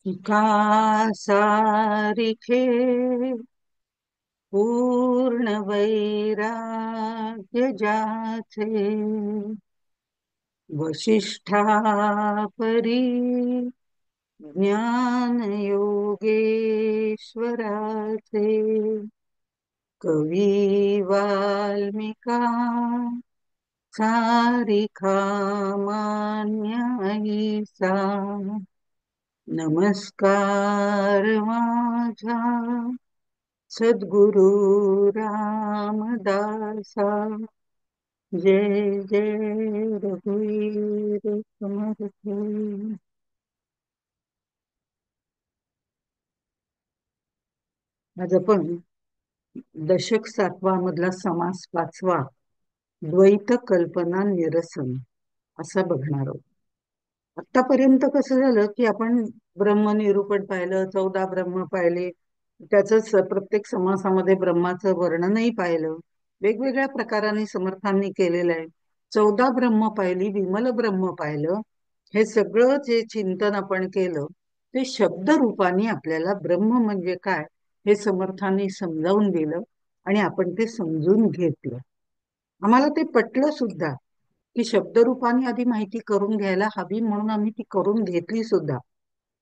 का सारिखे पूर्ण वैराग्य जाचे वसिष्ठापरी ज्ञान योगेश्वराचे कवी वाल्मिका सारिखा मान्य ऐसा नमस्कार माझा सद्गुरु रामदासा. जय जय रघुवीर समर्थ. आज आपण दशक 7 मधला समास 5, द्वैत कल्पना निरसन असा बघणार आहोत. आतापर्यंत कसं झालं की आपण ब्रह्मनिरूपण पाहिलं, 14 ब्रह्म पाहिले, त्याच प्रत्येक समासामध्ये ब्रह्माचं वर्णनही पाहिलं, वेगवेगळ्या प्रकाराने समर्थांनी केलेलं आहे. 14 ब्रह्म पाहिली, विमल ब्रह्म पाहिलं. हे सगळं जे चिंतन आपण केलं ते शब्द रूपाने आपल्याला ब्रह्म म्हणजे काय हे समर्थांनी समजावून दिलं आणि आपण ते समजून घेतलं. आम्हाला ते पटलं सुद्धा की शब्दरूपाने आधी माहिती करून घ्यायला हवी, म्हणून आम्ही ती करून घेतली सुद्धा.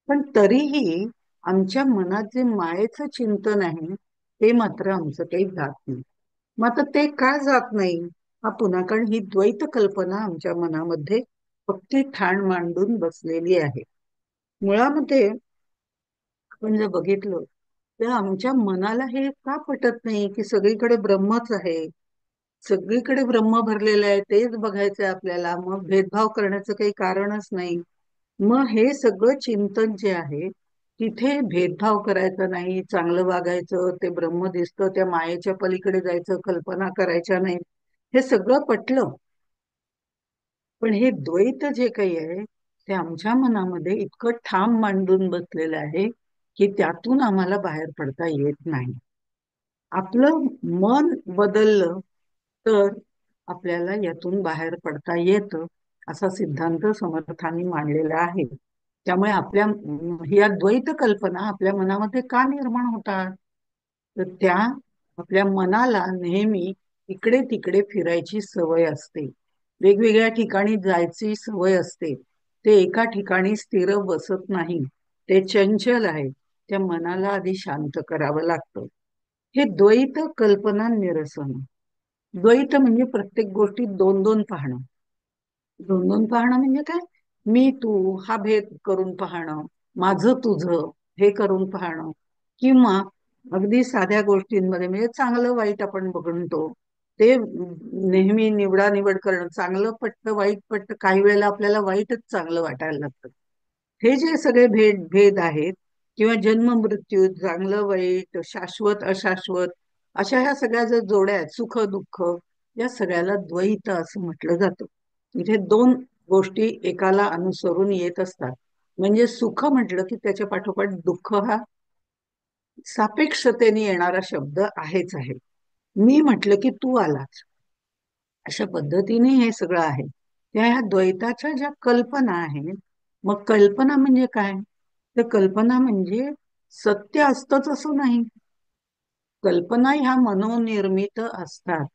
पण तरीही आमच्या मनात जे मायेचं चिंतन आहे ते मात्र आमचं काही जात नाही. मग आता ते का जात नाही हा पुन्हा, कारण ही द्वैत कल्पना आमच्या मनामध्ये पक्की ठाण मांडून बसलेली आहे. मुळामध्ये आपण जर बघितलं तर आमच्या मनाला हे का पटत नाही की सगळीकडे ब्रह्मच आहे, सगळीकडे ब्रह्म भरलेलं आहे, तेच बघायचंय आपल्याला, मग भेदभाव करण्याचं काही कारणच नाही. मग हे सगळं चिंतन जे आहे तिथे भेदभाव करायचा नाही, चांगलं वागायचं, ते ब्रह्म दिसतं त्या मायेच्या पलीकडे जायचं, कल्पना करायच्या नाही, हे सगळं पटलं. पण हे द्वैत जे काही आहे ते आमच्या मनामध्ये इतकं ठाम मांडून बसलेलं आहे की त्यातून आम्हाला बाहेर पडता येत नाही. आपलं मन बदललं तर आपल्याला यातून बाहेर पडता येतं, असा सिद्धांत समर्थांनी मांडलेला आहे. त्यामुळे आपल्या या द्वैत कल्पना आपल्या मनामध्ये का निर्माण होतात, तर त्या आपल्या मनाला नेहमी इकडे तिकडे फिरायची सवय असते, वेगवेगळ्या ठिकाणी जायची सवय असते. ते एका ठिकाणी स्थिर बसत नाही, ते चंचल आहे. त्या मनाला आधी शांत करावं लागतं. हे द्वैत कल्पना निरसन. द्वैत म्हणजे प्रत्येक गोष्टीत दोन दोन पाहणं. दोन दोन पाहणं म्हणजे काय? मी तू हा भेद करून पाहणं, माझं तुझं हे करून पाहणं, किंवा अगदी साध्या गोष्टींमध्ये म्हणजे चांगलं वाईट आपण बघतो ते नेहमी निवडानिवड करणं, चांगलं पटतं वाईट पटतं, काही वेळेला आपल्याला वाईटच चांगलं वाटायला लागतं. हे जे सगळे भेद आहेत किंवा जन्म मृत्यू, चांगलं वाईट, शाश्वत अशाश्वत, अशा ह्या सगळ्या ज्या जोड्या आहेत, सुख दुःख, या सगळ्याला द्वैत असं म्हटलं जातं. इथे दोन गोष्टी एकाला अनुसरून येत असतात. म्हणजे सुख म्हटलं की त्याच्या पाठोपाठ दुःख हा सापेक्षतेने येणारा शब्द आहेच आहे. मी म्हटलं की तू आलाच, अशा पद्धतीने हे सगळं आहे. त्या ह्या द्वैताच्या ज्या कल्पना आहेत, मग कल्पना म्हणजे काय? तर कल्पना म्हणजे सत्य असतंच असं नाही. कल्पना ह्या मनोनिर्मित असतात.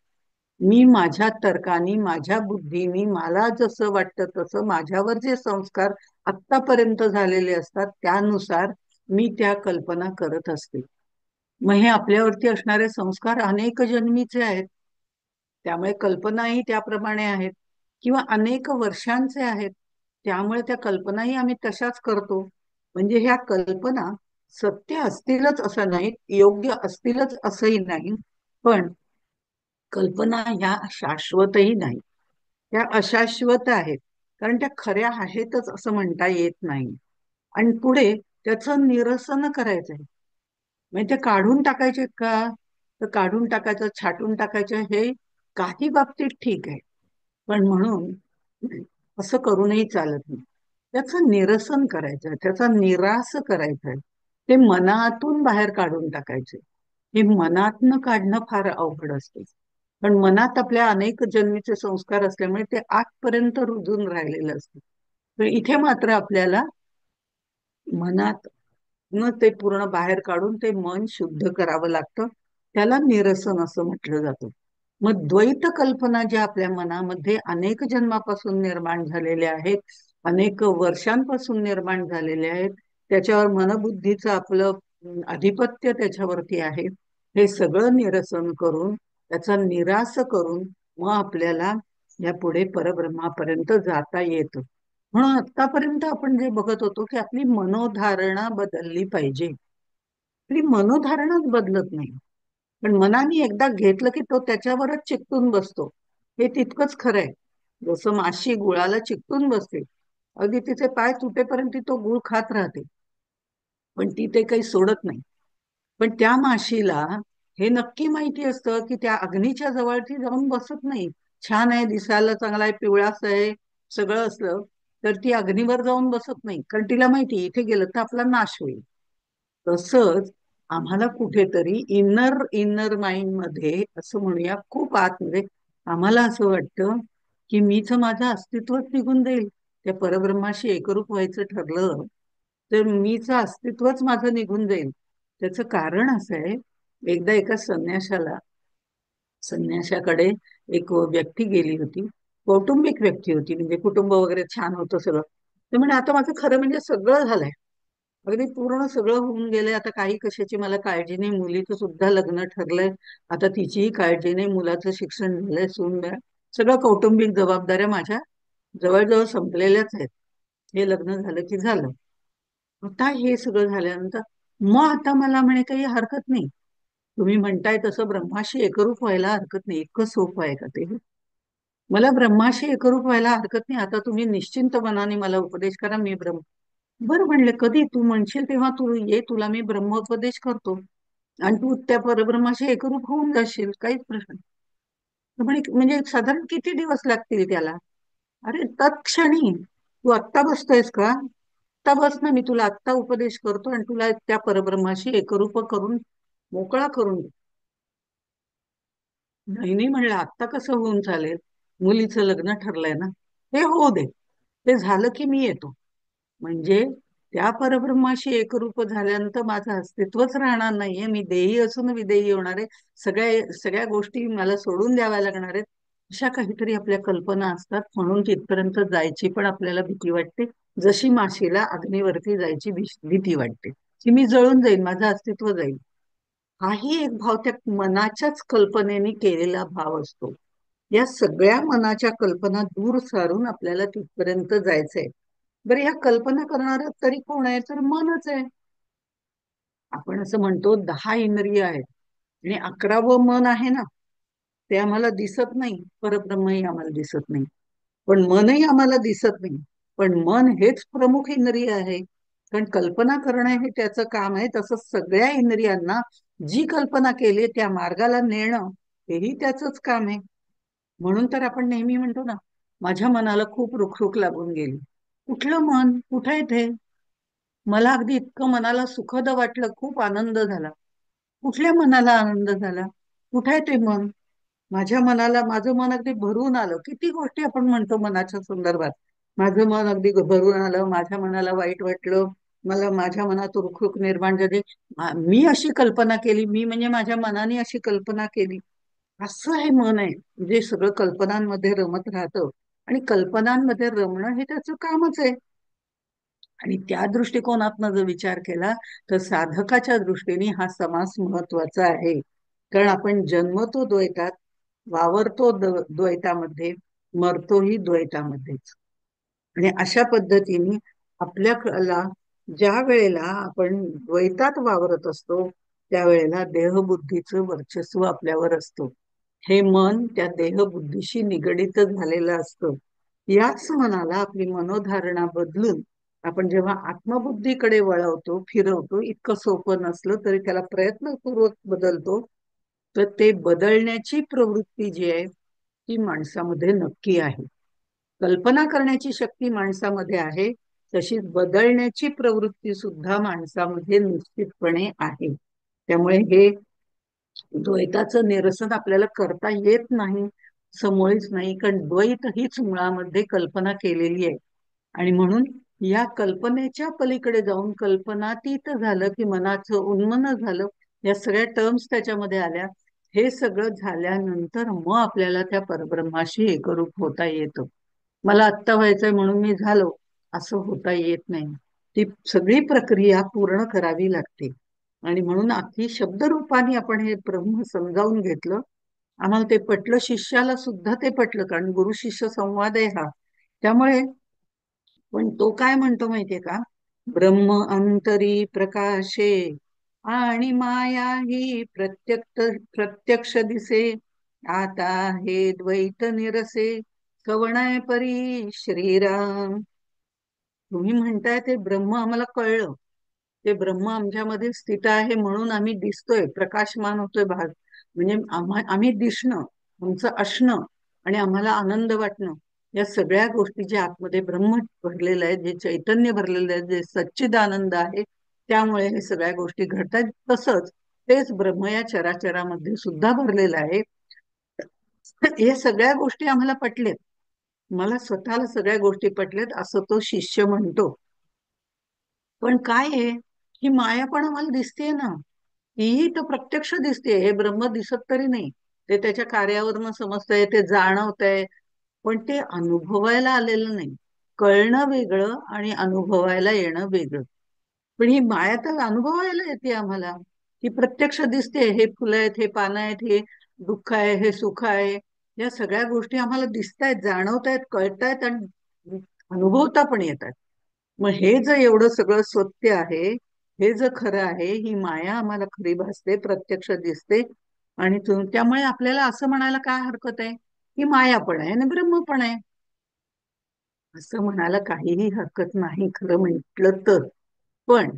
मी माझ्या तर्कानी, माझ्या बुद्धीनी, मला जसं वाटतं तसं माझ्यावर जे संस्कार आत्तापर्यंत झालेले असतात त्यानुसार मी त्या कल्पना करत असते. मग हे आपल्यावरती असणारे संस्कार अनेक जन्मीचे आहेत, त्यामुळे कल्पनाही त्याप्रमाणे आहेत, किंवा अनेक वर्षांचे आहेत, त्यामुळे त्या कल्पनाही आम्ही तशाच करतो. म्हणजे ह्या कल्पना सत्य असतीलच असं नाही, योग्य असतीलच असंही नाही, पण कल्पना ह्या शाश्वतही नाही, त्या अशाश्वत आहेत. कारण त्या खऱ्या आहेतच असं म्हणता येत नाही. आणि पुढे त्याचं निरसन करायचंय, म्हणजे ते काढून टाकायचे का? तर काढून टाकायचं, छाटून टाकायचं हे काही बाबतीत ठीक आहे, पण म्हणून असं करूनही चालत नाही. त्याचं निरसन करायचं, त्याचा निरास करायचा, ते मनातून बाहेर काढून टाकायचे. हे मनातनं काढणं फार अवघड असते, पण मनात आपल्या अनेक जन्मीचे संस्कार असल्यामुळे ते आतपर्यंत रुजून राहिलेलं असतं. तर इथे मात्र आपल्याला मनात मग ते पूर्ण बाहेर काढून ते मन शुद्ध करावं लागतं. त्याला निरसन असं म्हटलं जातं. मग द्वैत कल्पना ज्या आपल्या मनामध्ये अनेक जन्मापासून निर्माण झालेल्या आहेत, अनेक वर्षांपासून निर्माण झालेल्या आहेत, त्याच्यावर मनबुद्धीचं आपलं आधिपत्य त्याच्यावरती आहे. हे सगळं निरसन करून, त्याचा निरास करून मग आपल्याला या पुढे परब्रह्मापर्यंत जाता येतं. म्हणून आतापर्यंत आपण जे बघत होतो की आपली मनोधारणा बदलली पाहिजे. आपली मनोधारणाच बदलत नाही. पण मनाने एकदा घेतलं की तो त्याच्यावरच चिकटून बसतो. हे तितकंच खरं आहे. जसं माशी गुळाला चिकटून बसते, अगदी तिचे पाय तुटेपर्यंत ती तो गुळ खात राहते, पण ती ते काही सोडत नाही. पण त्या माशीला हे नक्की माहिती असतं की त्या अग्नीच्या जवळ ती जाऊन बसत नाही. छान आहे, दिसायला चांगला आहे, पिवळास आहे, सगळं असलं तर ती अग्नीवर जाऊन बसत नाही, कारण तिला माहिती इथे गेलं तर आपला नाश होईल. तसंच आम्हाला कुठेतरी इनर इनर माइंड मध्ये असं म्हणूया, खूप आतमध्ये आम्हाला असं वाटतं की मीच माझं अस्तित्वच निघून जाईल. त्या परब्रह्माशी एकरूप व्हायचं ठरलं तर मीच अस्तित्वच माझं निघून जाईल. त्याचं कारण असं आहे, एकदा एका संन्याशाकडे एक व्यक्ती गेली होती. कौटुंबिक व्यक्ती होती, म्हणजे कुटुंब वगैरे छान होतं सगळं. ते म्हणे आता माझं खरं म्हणजे सगळं झालंय, अगदी पूर्ण सगळं होऊन गेलंय, आता काही कशाची मला काळजी नाही, मुलीचं सुद्धा लग्न ठरलंय, आता तिचीही काळजी नाही, मुलाचं शिक्षण झालंय, सून बाळ, सगळं कौटुंबिक जबाबदाऱ्या माझ्या जवळजवळ संपलेल्याच आहेत. हे लग्न झालं की झालं. आता हे सगळं झाल्यानंतर मग आता मला म्हणे काही हरकत नाही, तुम्ही म्हणताय तसं ब्रह्माशी एकरूप व्हायला हरकत नाही. इतकं सोपं आहे का ते? मला ब्रह्माशी एकरूप व्हायला हरकत नाही, आता तुम्ही निश्चिंत मनाने मला उपदेश करा, मी ब्रह्म. बरं म्हणले, कधी तू म्हणशील तेव्हा तू ये, तुला मी ब्रह्मोपदेश करतो आणि तू त्या परब्रह्माशी एकरूप होऊन जाशील, काहीच प्रश्न नाही. तर म्हणे म्हणजे साधारण किती दिवस लागतील त्याला? अरे तत्क्षणी. तू आत्ता बसतोयस का? आत्ता बस ना, मी तुला आत्ता उपदेश करतो आणि तुला त्या परब्रह्माशी एकरूप करून मोकळा करून देतो. नाही नाही म्हणलं, आत्ता कसं होऊन चालेल, मुलीचं लग्न ठरलंय ना, हे होऊ दे, ते झालं की मी येतो. म्हणजे त्या परब्रह्माशी एकरूप झाल्यानंतर माझं अस्तित्वच राहणार नाहीये, मी देही असून विदेही होणार आहे, सगळ्या सगळ्या गोष्टी मला सोडून द्याव्या लागणार आहेत. अशा काहीतरी आपल्या कल्पना असतात, म्हणून तिथपर्यंत जायची पण आपल्याला भीती वाटते. जशी माशीला अग्नीवरती जायची भीती वाटते की मी जळून जाईल, माझं अस्तित्व जाईल. हाही एक भाव त्या मनाच्याच कल्पनेने केलेला भाव असतो. या सगळ्या मनाच्या कल्पना दूर सारून आपल्याला तिथपर्यंत जायचंय. बरं, या कल्पना करणार तरी कोण आहे? तर मनच आहे. आपण असं म्हणतो 10 इंद्रिय आहेत आणि 11वं मन आहे ना, ते आम्हाला दिसत नाही, परब्रह्मही आम्हाला दिसत नाही, पण मनही आम्हाला दिसत नाही. पण मन हेच प्रमुख इंद्रिय आहे, कारण कल्पना करणं हे त्याचं काम आहे. तसंच सगळ्या इंद्रियांना जी कल्पना केली त्या मार्गाला नेणं हेही त्याचंच काम आहे. म्हणून तर आपण नेहमी म्हणतो ना, माझ्या मनाला खूप रुखरुख लागून गेली. कुठलं मन? कुठे आहे ते? मला अगदी इतकं मनाला सुखद वाटलं, खूप आनंद झाला. कुठल्या मनाला आनंद झाला? कुठे आहे ते मन? माझ्या मनाला, माझं मन अगदी भरून आलं. किती गोष्टी आपण म्हणतो मनाच्या संदर्भात, माझं मन अगदी भरून आलं, माझ्या मनाला वाईट वाटलं, मला माझ्या मनात रुखरुख निर्माण झाली, मी अशी कल्पना केली, मी म्हणजे माझ्या मनाने अशी कल्पना केली. असं हे मन आहे जे सगळं कल्पनांमध्ये रमत राहतं. आणि कल्पनांमध्ये रमणं हे त्याचं कामच आहे. आणि त्या दृष्टिकोनातनं जर विचार केला तर साधकाच्या दृष्टीने हा समास महत्वाचा आहे. कारण आपण जन्मतो द्वैतात, वावरतो द्वैतामध्ये, मरतोही द्वैतामध्येच. आणि अशा पद्धतीने आपल्याला ज्या वेळेला आपण द्वैतात वावरत असतो त्यावेळेला देहबुद्धीचं वर्चस्व आपल्यावर असतं. हे मन त्या देहबुद्धीशी निगडित झालेलं असतं. याच मनाला आपली मनोधारणा बदलून आपण जेव्हा आत्मबुद्धीकडे वळवतो, फिरवतो, इतकं सोपं नसलं तरी त्याला प्रयत्नपूर्वक बदलतो, तर ते बदलण्याची प्रवृत्ती जी आहे ती माणसामध्ये नक्की आहे. कल्पना करण्याची शक्ती माणसामध्ये आहे, तशीच बदलण्याची प्रवृत्ती सुद्धा माणसामध्ये निश्चितपणे आहे. त्यामुळे हे द्वैताचं निरसन आपल्याला करता येत नाही, समोरच नाही, कारण द्वैत हीच मुळामध्ये कल्पना केलेली आहे. आणि म्हणून या कल्पनेच्या पलीकडे जाऊन कल्पनातीत झालं की मनाचं उन्मन झालं, या सगळ्या टर्म्स त्याच्यामध्ये आल्या. हे सगळं झाल्यानंतर मग आपल्याला त्या परब्रह्माशी एकरूप होता येतं. मला आत्ता व्हायचंय म्हणून मी झालो असं होता येत नाही. ती सगळी प्रक्रिया पूर्ण करावी लागते. आणि म्हणून अख्खी शब्दरूपाने आपण हे ब्रह्म समजावून घेतलं. आम्हाला ते पटलं, शिष्याला सुद्धा ते पटलं, कारण गुरु शिष्य संवाद आहे हा. त्यामुळे पण तो काय म्हणतो माहितीये का? ब्रह्म अंतरी प्रकाशे आणि माया ही प्रत्यक्ष दिसे. आता हे द्वैत निरसे कवणय परी श्रीराम. तुम्ही म्हणताय ते ब्रह्म आम्हाला कळलं, ते ब्रह्म आमच्यामध्ये स्थित आहे म्हणून आम्ही दिसतोय, प्रकाशमान होतोय भाग. म्हणजे आम्ही दिसणं, आमचं असणं आणि आम्हाला आनंद वाटणं, या सगळ्या गोष्टी जे आतमध्ये ब्रह्म भरलेलं आहे, जे चैतन्य भरलेलं आहे, जे सच्चिद आनंद आहे, त्यामुळे हे सगळ्या गोष्टी घडतात. तसंच तेच ब्रह्म या चराचरामध्ये सुद्धा भरलेलं आहे. हे सगळ्या गोष्टी आम्हाला पटलेत, मला स्वतःला सगळ्या गोष्टी पटलेत असं तो शिष्य म्हणतो. पण काय आहे, ही माया पण आम्हाला दिसतेय ना, तीही तर प्रत्यक्ष दिसते. हे ब्रह्म दिसत तरी नाही, ते त्याच्या कार्यावरनं समजतंय, ते जाणवतंय, पण ते अनुभवायला आलेलं नाही. कळणं वेगळं आणि अनुभवायला येणं वेगळं. पण ही माया तर अनुभवायला येते आम्हाला. ही प्रत्यक्ष दिसते. हे फुलं आहेत, हे पानं आहेत, हे दुःख आहे, हे सुख आहे, या सगळ्या गोष्टी आम्हाला दिसतायत, जाणवतायत, कळतायत आणि अनुभवता पण येतात. मग हे जर एवढं सगळं सत्य आहे, हे जर खरं आहे, ही माया आम्हाला खरी भासते, प्रत्यक्ष दिसते, आणि त्यामुळे आपल्याला असं म्हणायला काय हरकत आहे की माया पण आहे आणि ब्रह्म पण आहे. असं म्हणायला काहीही हरकत नाही खरं म्हटलं तर. पण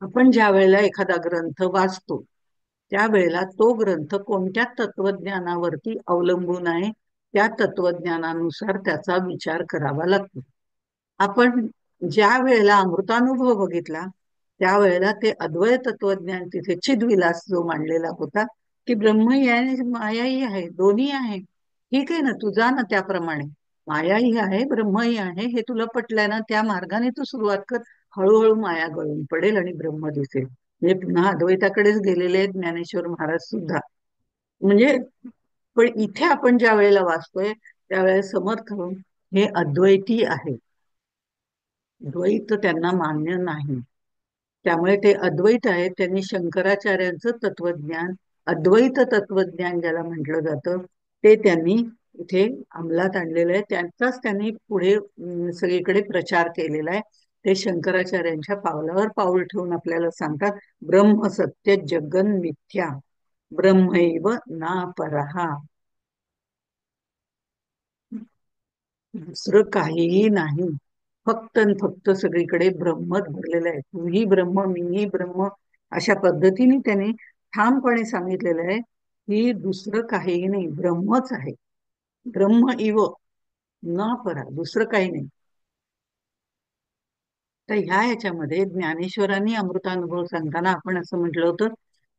आपण ज्या वेळेला एखादा ग्रंथ वाचतो, त्यावेळेला तो ग्रंथ कोणत्या तत्वज्ञानावरती अवलंबून आहे, त्या तत्वज्ञानानुसार त्याचा विचार करावा लागतो. आपण ज्या वेळेला अमृतानुभव बघितला, त्यावेळेला ते अद्वैत तत्वज्ञान तिथे चिदविलास जो मांडलेला होता, की ब्रह्मही आहे आणि मायाही आहे, दोन्ही आहे. ठीक आहे ना, तू जा ना त्याप्रमाणे. मायाही आहे, ब्रह्मही आहे, हे तुला पटलंय ना, त्या मार्गाने तू सुरुवात कर. हळूहळू माया गळून पडेल आणि ब्रह्म दिसेल. म्हणजे पुन्हा अद्वैताकडेच गेलेले आहेत ज्ञानेश्वर महाराज सुद्धा. म्हणजे पण इथे आपण ज्या वेळेला वाचतोय, त्यावेळेला समर्थ हे अद्वैती आहे, द्वैत त्यांना मान्य नाही. त्यामुळे ते अद्वैत आहेत. त्यांनी शंकराचार्यांचं तत्वज्ञान, अद्वैत तत्वज्ञान ज्याला म्हटलं जातं, ते त्यांनी इथे अंमलात आणलेलं आहे. त्यांचाच त्यांनी पुढे सगळीकडे प्रचार केलेला आहे. ते शंकराचार्यांच्या पावलावर पाऊल ठेवून आपल्याला सांगतात, ब्रह्म सत्य जगन मिथ्या, ब्रह्मैव ना परहा. दुसरं काहीही नाही, फक्त आणि फक्त सगळीकडे ब्रह्मच भरलेलं आहे. तूही ब्रह्म, मीही ब्रह्म, अशा पद्धतीने त्याने ठामपणे सांगितलेलं आहे की दुसरं काहीही नाही, ब्रह्मच आहे. ब्रह्म इव न परा, दुसरं काही नाही. तर ह्या याच्यामध्ये ज्ञानेश्वरांनी अमृतानुभव सांगताना आपण असं म्हटलं होतं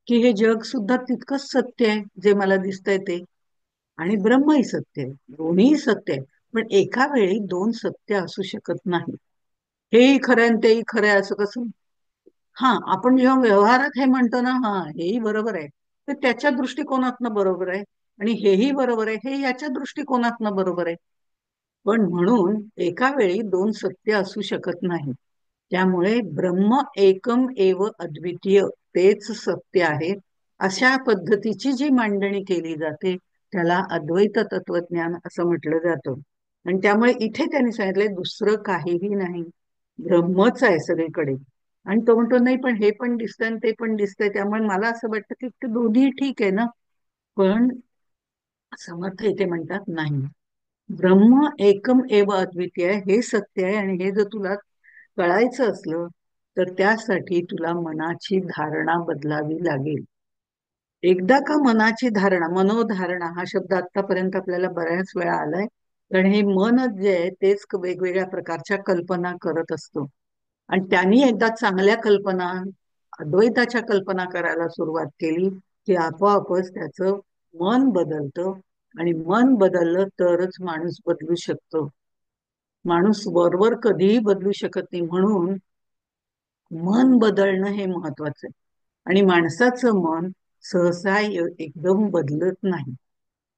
की हे जग सुद्धा तितकंच सत्य आहे जे मला दिसतंय ते, आणि ब्रह्मही सत्य आहे, दोन्ही सत्य आहे. पण एका वेळी दोन सत्य असू शकत नाही. हेही खरं आहे आणि तेही खरं आहे असं कसं? हा, आपण जेव्हा व्यवहारात हे म्हणतो ना, हा हेही बरोबर आहे, तर त्याच्या दृष्टिकोनातनं बरोबर आहे, आणि हेही बरोबर आहे, हे याच्या दृष्टिकोनातनं बरोबर आहे. पण म्हणून एका वेळी दोन सत्य असू शकत नाही. त्यामुळे ब्रह्म एकम एव अद्वितीय, तेच सत्य आहे, अशा पद्धतीची जी मांडणी केली जाते, त्याला अद्वैत तत्वज्ञान असं म्हटलं जातं. आणि त्यामुळे इथे त्यांनी सांगितलंय दुसरं काहीही नाही, ब्रह्मच आहे सगळीकडे. आणि तो म्हणतो नाही, पण हे पण दिसतंय आणि ते पण दिसतंय, त्यामुळे मला असं वाटतं की ते दोन्ही ठीक आहे ना. पण समर्थ इथे म्हणतात नाही, ब्रह्म एकम एव अद्वितीय आहे, हे सत्य आहे. आणि हे जर तुला कळायचं असलं तर त्यासाठी तुला मनाची धारणा बदलावी लागेल. एकदा का मनाची धारणा, मनोधारणा हा शब्द आतापर्यंत आपल्याला बऱ्याच वेळा आलाय, कारण हे मनच जे आहे तेच वेगवेगळ्या प्रकारच्या कल्पना करत असतो. आणि त्यांनी एकदा चांगल्या कल्पना, अद्वैताच्या कल्पना करायला सुरुवात केली की आपोआपच त्याचं मन बदलतं, आणि मन बदललं तरच माणूस बदलू शकतो. माणूस वरवर कधीही बदलू शकत नाही, म्हणून मन बदलणं हे महत्वाचं आहे. आणि माणसाचं मन सहसा एकदम बदलत नाही.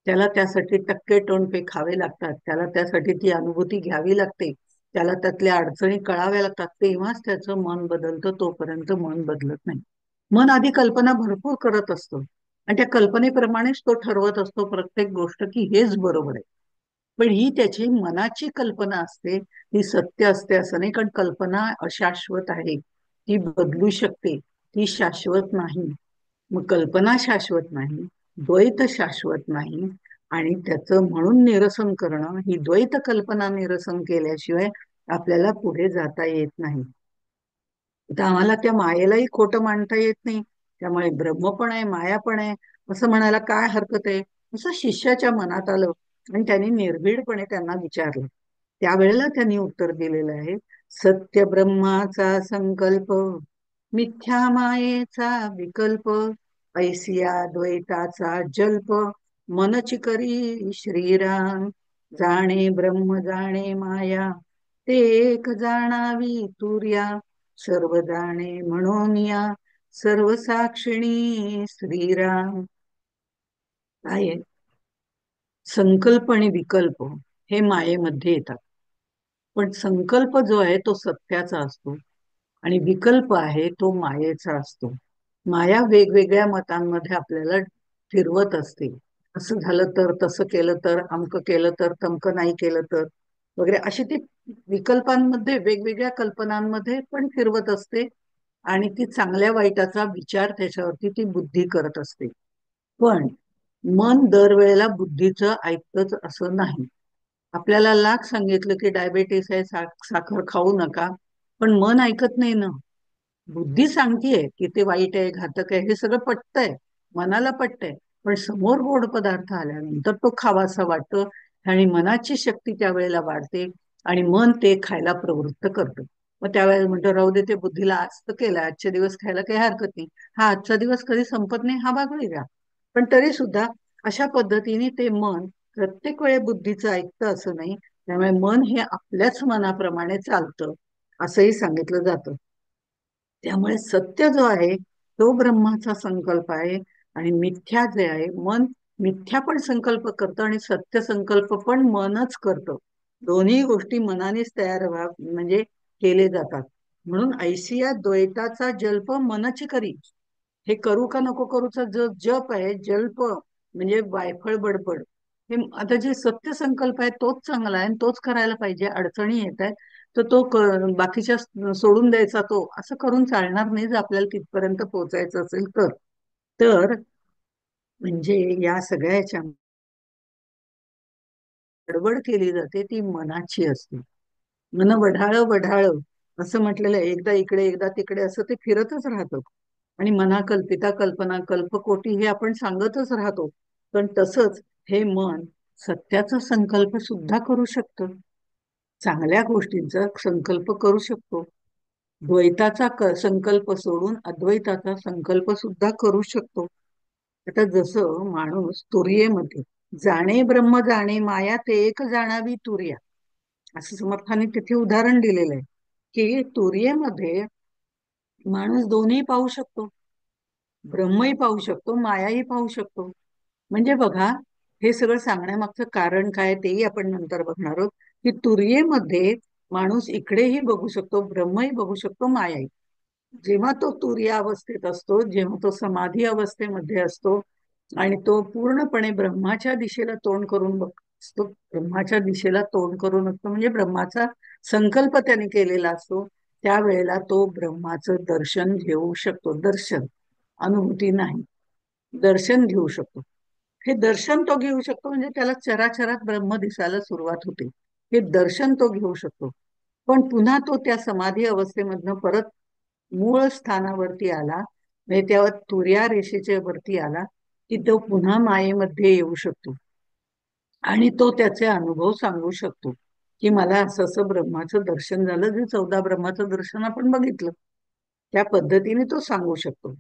त्याला त्यासाठी टक्के टोणपे खावे लागतात, त्याला त्यासाठी ती अनुभूती घ्यावी लागते, त्याला त्यातल्या अडचणी कळाव्या लागतात, तेव्हाच त्याचं मन बदलतं. तोपर्यंत मन बदलत नाही. मन आधी कल्पना भरपूर करत असतो आणि त्या कल्पनेप्रमाणेच तो ठरवत असतो प्रत्येक गोष्ट की हेच बरोबर आहे. पण ही त्याची मनाची कल्पना असते, ती सत्य असते असं नाही. कारण कल्पना अशाश्वत आहे, ती बदलू शकते, ती शाश्वत नाही. मग कल्पना शाश्वत नाही, द्वैत शाश्वत नाही. आणि त्याचं म्हणून निरसन करणं, ही द्वैत कल्पना निरसन केल्याशिवाय आपल्याला पुढे जाता येत नाही. तर आम्हाला त्या मायेलाही खोटं मानता येत नाही. त्यामुळे ब्रह्म पण आहे, माया पण आहे असं म्हणायला काय हरकत आहे, असं शिष्याच्या मनात आलं आणि त्यांनी निर्भीडपणे त्यांना विचारलं. त्यावेळेला त्यांनी उत्तर दिलेलं आहे, सत्य ब्रह्माचा संकल्प, मिथ्या मायेचा विकल्प, ऐसिया द्वैताचा जल्प, मनची करी श्रीराम, जाणे ब्रह्म जाणे माया, ते एक जाणावी तुर्या, सर्व जाणे म्हणून या, सर्व साक्षिणी श्रीराम. काय आहे? संकल्प आणि विकल्प हे मायेमध्ये येतात. पण संकल्प जो आहे तो सत्याचा असतो आणि विकल्प आहे तो मायेचा असतो. माया वेगवेगळ्या मतांमध्ये आपल्याला फिरवत असते. असं झालं तर, तसं केलं तर, अमकं केलं तर, तमकं नाही केलं तर, वगैरे अशी ती विकल्पांमध्ये, वेगवेगळ्या कल्पनांमध्ये पण फिरवत असते. आणि ती चांगल्या वाईटाचा विचार त्याच्यावरती ती बुद्धी करत असते. पण मन दरवेळेला बुद्धीचं ऐकतच असं नाही. आपल्याला लाख सांगितलं की डायबेटीस आहे, साखर खाऊ नका, पण मन ऐकत नाही ना. बुद्धी सांगतेय की ते वाईट आहे, घातक आहे, हे सगळं पटतंय, मनाला पटतंय. पण समोर गोड पदार्थ आल्यानंतर तो खावासा वाटतो आणि मनाची शक्ती त्यावेळेला वाढते आणि मन ते खायला प्रवृत्त करतं. मग त्यावेळेला म्हणतो, राहू दे, ते बुद्धीला आज तर केलं, आजच्या दिवस खायला काही हरकत नाही. हा आजचा दिवस कधी संपत नाही, हा भाग वेगळा. पण तरी सुद्धा अशा पद्धतीने ते मन प्रत्येक वेळे बुद्धीचं ऐकतं असं नाही. त्यामुळे मन हे आपल्याच मनाप्रमाणे चालतं असंही सांगितलं जातं. त्यामुळे सत्य जो आहे तो ब्रह्माचा संकल्प आहे आणि मिथ्या जे आहे, मन मिथ्या पण संकल्प करतं आणि सत्य संकल्प पण मनच करतं. दोन्ही गोष्टी मनानेच तयार म्हणजे केले जातात. म्हणून ऐसिया द्वैताचा जल्प मनची करी. हे करू का नको करूचा जो जप आहे, जल्प म्हणजे वायफळ बडबड, हे आता जे सत्य संकल्प आहे तोच चांगला आहे आणि तोच करायला पाहिजे. अडचणी येत आहेत तर तो बाकीच्या सोडून द्यायचा, तो असं करून चालणार नाही जर आपल्याला तिथपर्यंत पोहोचायचं असेल तर. तर म्हणजे या सगळ्याच्या गडबड केली जाते ती मनाची असते. मन वढाळ वढाळ असं म्हटलेलं आहे, एकदा इकडे एकदा तिकडे असं ते फिरतच राहतं. आणि मना कल्पिता कल्पना कल्पकोटी हे आपण सांगतच राहतो. पण तसंच हे मन सत्याचा संकल्प सुद्धा करू शकतं, चांगल्या गोष्टींचा संकल्प करू शकतो, द्वैताचा संकल्प सोडून अद्वैताचा संकल्प सुद्धा करू शकतो. आता जसं माणूस तुरियेमध्ये, जाणे ब्रह्म जाणे माया, ते एक जाणावी तुर्या, असं समर्थाने तिथे उदाहरण दिलेलं आहे. की तुरियेमध्ये माणूस दोन्ही पाहू शकतो, ब्रह्मही पाहू शकतो, मायाही पाहू शकतो. म्हणजे बघा, हे सगळं सांगण्यामागचं कारण काय तेही आपण नंतर बघणार आहोत. की तुरियेमध्ये माणूस इकडेही बघू शकतो, ब्रह्मही बघू शकतो, मायाही. जेव्हा तो तुर्य अवस्थेत असतो, जेव्हा तो समाधी अवस्थेमध्ये असतो आणि तो पूर्णपणे ब्रह्माच्या दिशेला तोंड करून असतो, ब्रह्माच्या दिशेला तोंड करून असतो म्हणजे ब्रह्माचा संकल्प त्याने केलेला असतो, त्यावेळेला तो ब्रह्माचं दर्शन घेऊ शकतो. दर्शन, अनुभूती नाही, दर्शन घेऊ शकतो. हे दर्शन तो घेऊ शकतो म्हणजे त्याला चराचरात ब्रह्म दिसायला सुरुवात होते, हे दर्शन तो घेऊ शकतो. पण पुन्हा तो त्या समाधी अवस्थेमधनं परत मूळ स्थानावरती आला, म्हणजे त्या तुर्या रेषेच्या वरती आला की तो पुन्हा मायेमध्ये येऊ शकतो आणि तो त्याचे अनुभव सांगू शकतो की मला असं असं ब्रह्माचं दर्शन झालं, जे 14 ब्रह्माचं दर्शन आपण बघितलं, त्या पद्धतीने तो सांगू शकतो.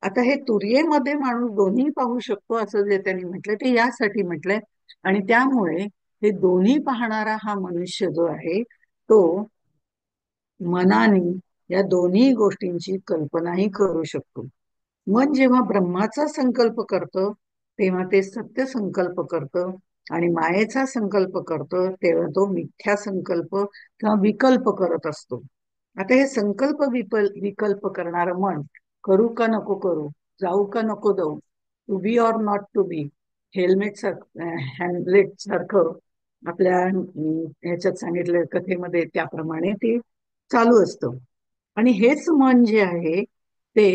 आता हे तुर्येमध्ये माणूस दोन्ही पाहू शकतो असं जे त्यांनी म्हटलंय ते यासाठी म्हटलंय. आणि त्यामुळे हे दोन्ही पाहणारा हा मनुष्य जो आहे तो मनाने या दोन्ही गोष्टींची कल्पनाही करू शकतो. मन जेव्हा ब्रह्माचा संकल्प करतं तेव्हा ते सत्य संकल्प करतं, आणि मायेचा संकल्प करतं तेव्हा तो मिथ्या संकल्प किंवा विकल्प करत असतो. आता हे संकल्प विकल्प करणारं मन, करू का नको करू, जाऊ का नको जाऊ, to be or not to be, हेल्मेट हॅमलेट सारखं आपल्या ह्याच्यात सांगितलं कथेमध्ये त्याप्रमाणे ते चालू असतं. आणि हेच मन जे आहे ते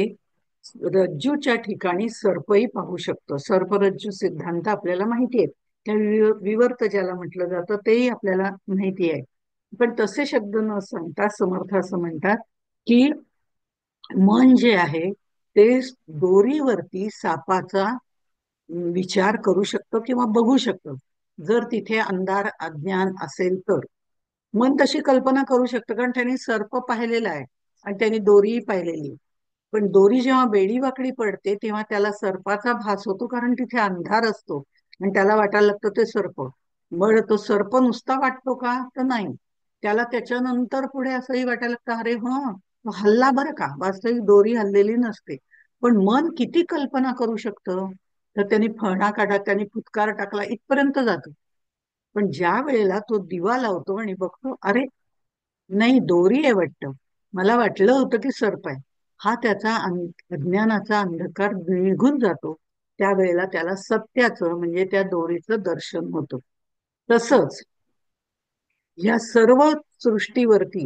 रज्जूच्या ठिकाणी सर्पही पाहू शकतो. सर्परज्जू सिद्धांत आपल्याला माहिती आहे. त्या विवर्त ज्याला म्हटलं जातं तेही आपल्याला माहिती आहे. पण तसे शब्द न सांगता समर्थ असं म्हणतात की मन जे आहे ते दोरीवरती सापाचा विचार करू शकतो किंवा बघू शकतो, जर तिथे अंधार अज्ञान असेल तर. मन तशी कल्पना करू शकतं कारण त्यांनी सर्प पाहिलेला आहे आणि त्यांनी दोरीही पाहिलेली. पण दोरी जेव्हा वेडीवाकडी पडते तेव्हा त्याला सर्पाचा भास होतो कारण तिथे अंधार असतो आणि त्याला वाटायला लागतं ते सर्प. बरं, तो सर्प नुसता वाटतो का? तर नाही. त्याला त्याच्यानंतर पुढे असंही वाटायला लागतं, अरे हा तो हल्ला बरं का, वास्तविक दोरी हल्लेली नसते. पण मन किती कल्पना करू शकतं. तर त्यांनी फणा काढा, त्यांनी फुटकार टाकला इथपर्यंत जातो. पण ज्या वेळेला तो दिवा लावतो आणि बघतो, अरे नाही, दोरी आहे वाटतं, मला वाटलं होतं की सर्प आहे, हा त्याचा अज्ञानाचा अंधकार निघून जातो. त्यावेळेला त्याला सत्याचं म्हणजे त्या दोरीचं दर्शन होतं. तसंच या सर्व सृष्टीवरती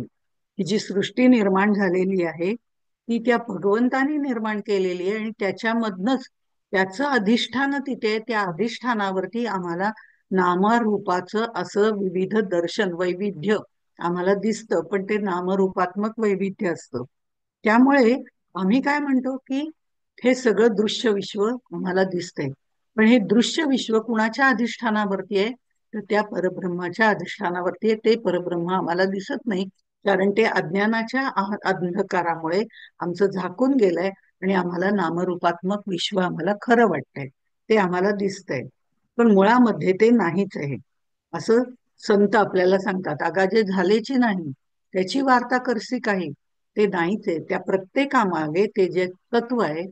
ही जी सृष्टी निर्माण झालेली आहे ती त्या भगवंतानी निर्माण केलेली आहे आणि त्याच्यामधनच त्याचं अधिष्ठान तिथे आहे. त्या अधिष्ठानावरती आम्हाला नामरूपाचं असं विविध दर्शन वैविध्य आम्हाला दिसतं, पण ते नामरूपात्मक वैविध्य असतं. त्यामुळे आम्ही काय म्हणतो की हे सगळं दृश्य विश्व आम्हाला दिसतंय. पण हे दृश्य विश्व कुणाच्या अधिष्ठानावरती आहे? तर त्या परब्रह्माच्या अधिष्ठानावरती आहे. ते परब्रह्म आम्हाला दिसत नाही कारण ते अज्ञानाच्या अंधकारामुळे आमचं झाकून गेलंय आणि आम्हाला नामरूपात्मक विश्व आम्हाला खरं वाटतंय, ते आम्हाला दिसतंय. पण मुळामध्ये ते नाहीच आहे असं संत आपल्याला सांगतात. अगा जे झालेची नाही त्याची वार्ता करसी काही, ते नाहीच आहे. त्या प्रत्येकामागे ते जे तत्व आहे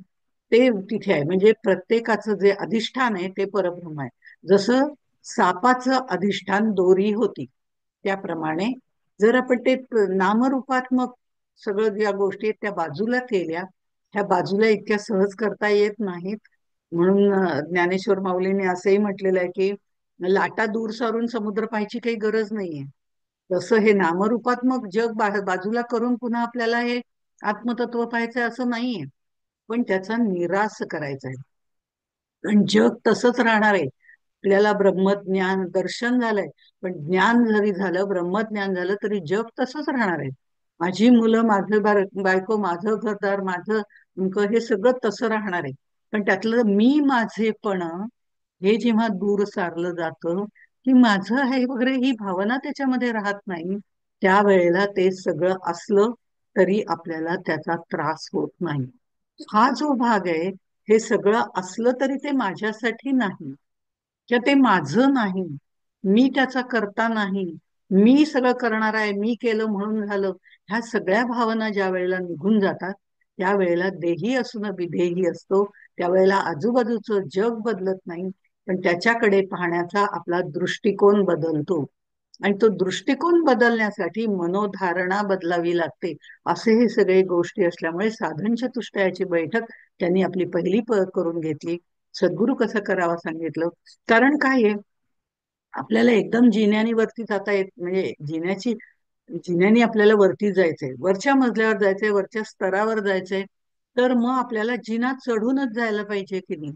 ते तिथे आहे. म्हणजे प्रत्येकाचं जे अधिष्ठान आहे ते परब्रह्म आहे. जसं सापाचं अधिष्ठान दोरी होती त्याप्रमाणे जर आपण ते नामरूपात्मक सगळं ज्या गोष्टी आहेत त्या बाजूला केल्या, ह्या बाजूला इतक्या सहज करता येत नाहीत. म्हणून ज्ञानेश्वर माऊलींनी असंही म्हटलेलं आहे की लाटा दूर सारून समुद्र पाहायची काही गरज नाहीये. तसं हे नामरूपात्मक जग बाजूला करून पुन्हा आपल्याला हे आत्मतत्व पाहायचंय असं नाहीये, पण त्याचा निराश करायचा आहे. पण जग तसंच राहणार आहे. आपल्याला ब्रह्मज्ञान दर्शन झालंय, पण ज्ञान जरी झालं, ब्रह्मज्ञान झालं तरी जग तसंच राहणार आहे. माझी मुलं, माझं बायको, माझं घरदार, माझं हे सगळं तसं राहणार आहे. पण त्यातलं मी माझेपण हे जेव्हा दूर सारलं जातं की माझं आहे वगैरे ही भावना त्याच्यामध्ये राहत नाही, त्यावेळेला ते सगळं असलं तरी आपल्याला त्याचा त्रास होत नाही. हा जो भाग आहे, हे सगळं असलं तरी ते माझ्यासाठी नाही किंवा ते माझं नाही, मी त्याचा करता नाही, मी सगळं करणार आहे, मी केलं म्हणून झालं, ह्या सगळ्या भावना ज्या वेळेला निघून जातात त्यावेळेला देही असून विदेही असतो. त्यावेळेला आजूबाजूचं जग बदलत नाही, पण त्याच्याकडे पाहण्याचा आपला दृष्टिकोन बदलतो. आणि तो दृष्टिकोन बदलण्यासाठी मनोधारणा बदलावी लागते. असे हे सगळे गोष्टी असल्यामुळे साधन चतुष्टयाची बैठक त्यांनी आपली पहिली करून घेतली. सद्गुरु कसं करावं सांगितलं. कारण काय आहे, आपल्याला एकदम जिन्यानी वरती जाता येत म्हणजे जिन्यानी आपल्याला वरती जायचंय, वरच्या मजल्यावर जायचंय, वरच्या स्तरावर जायचंय, तर मग आपल्याला जिना चढूनच जायला पाहिजे की नाही.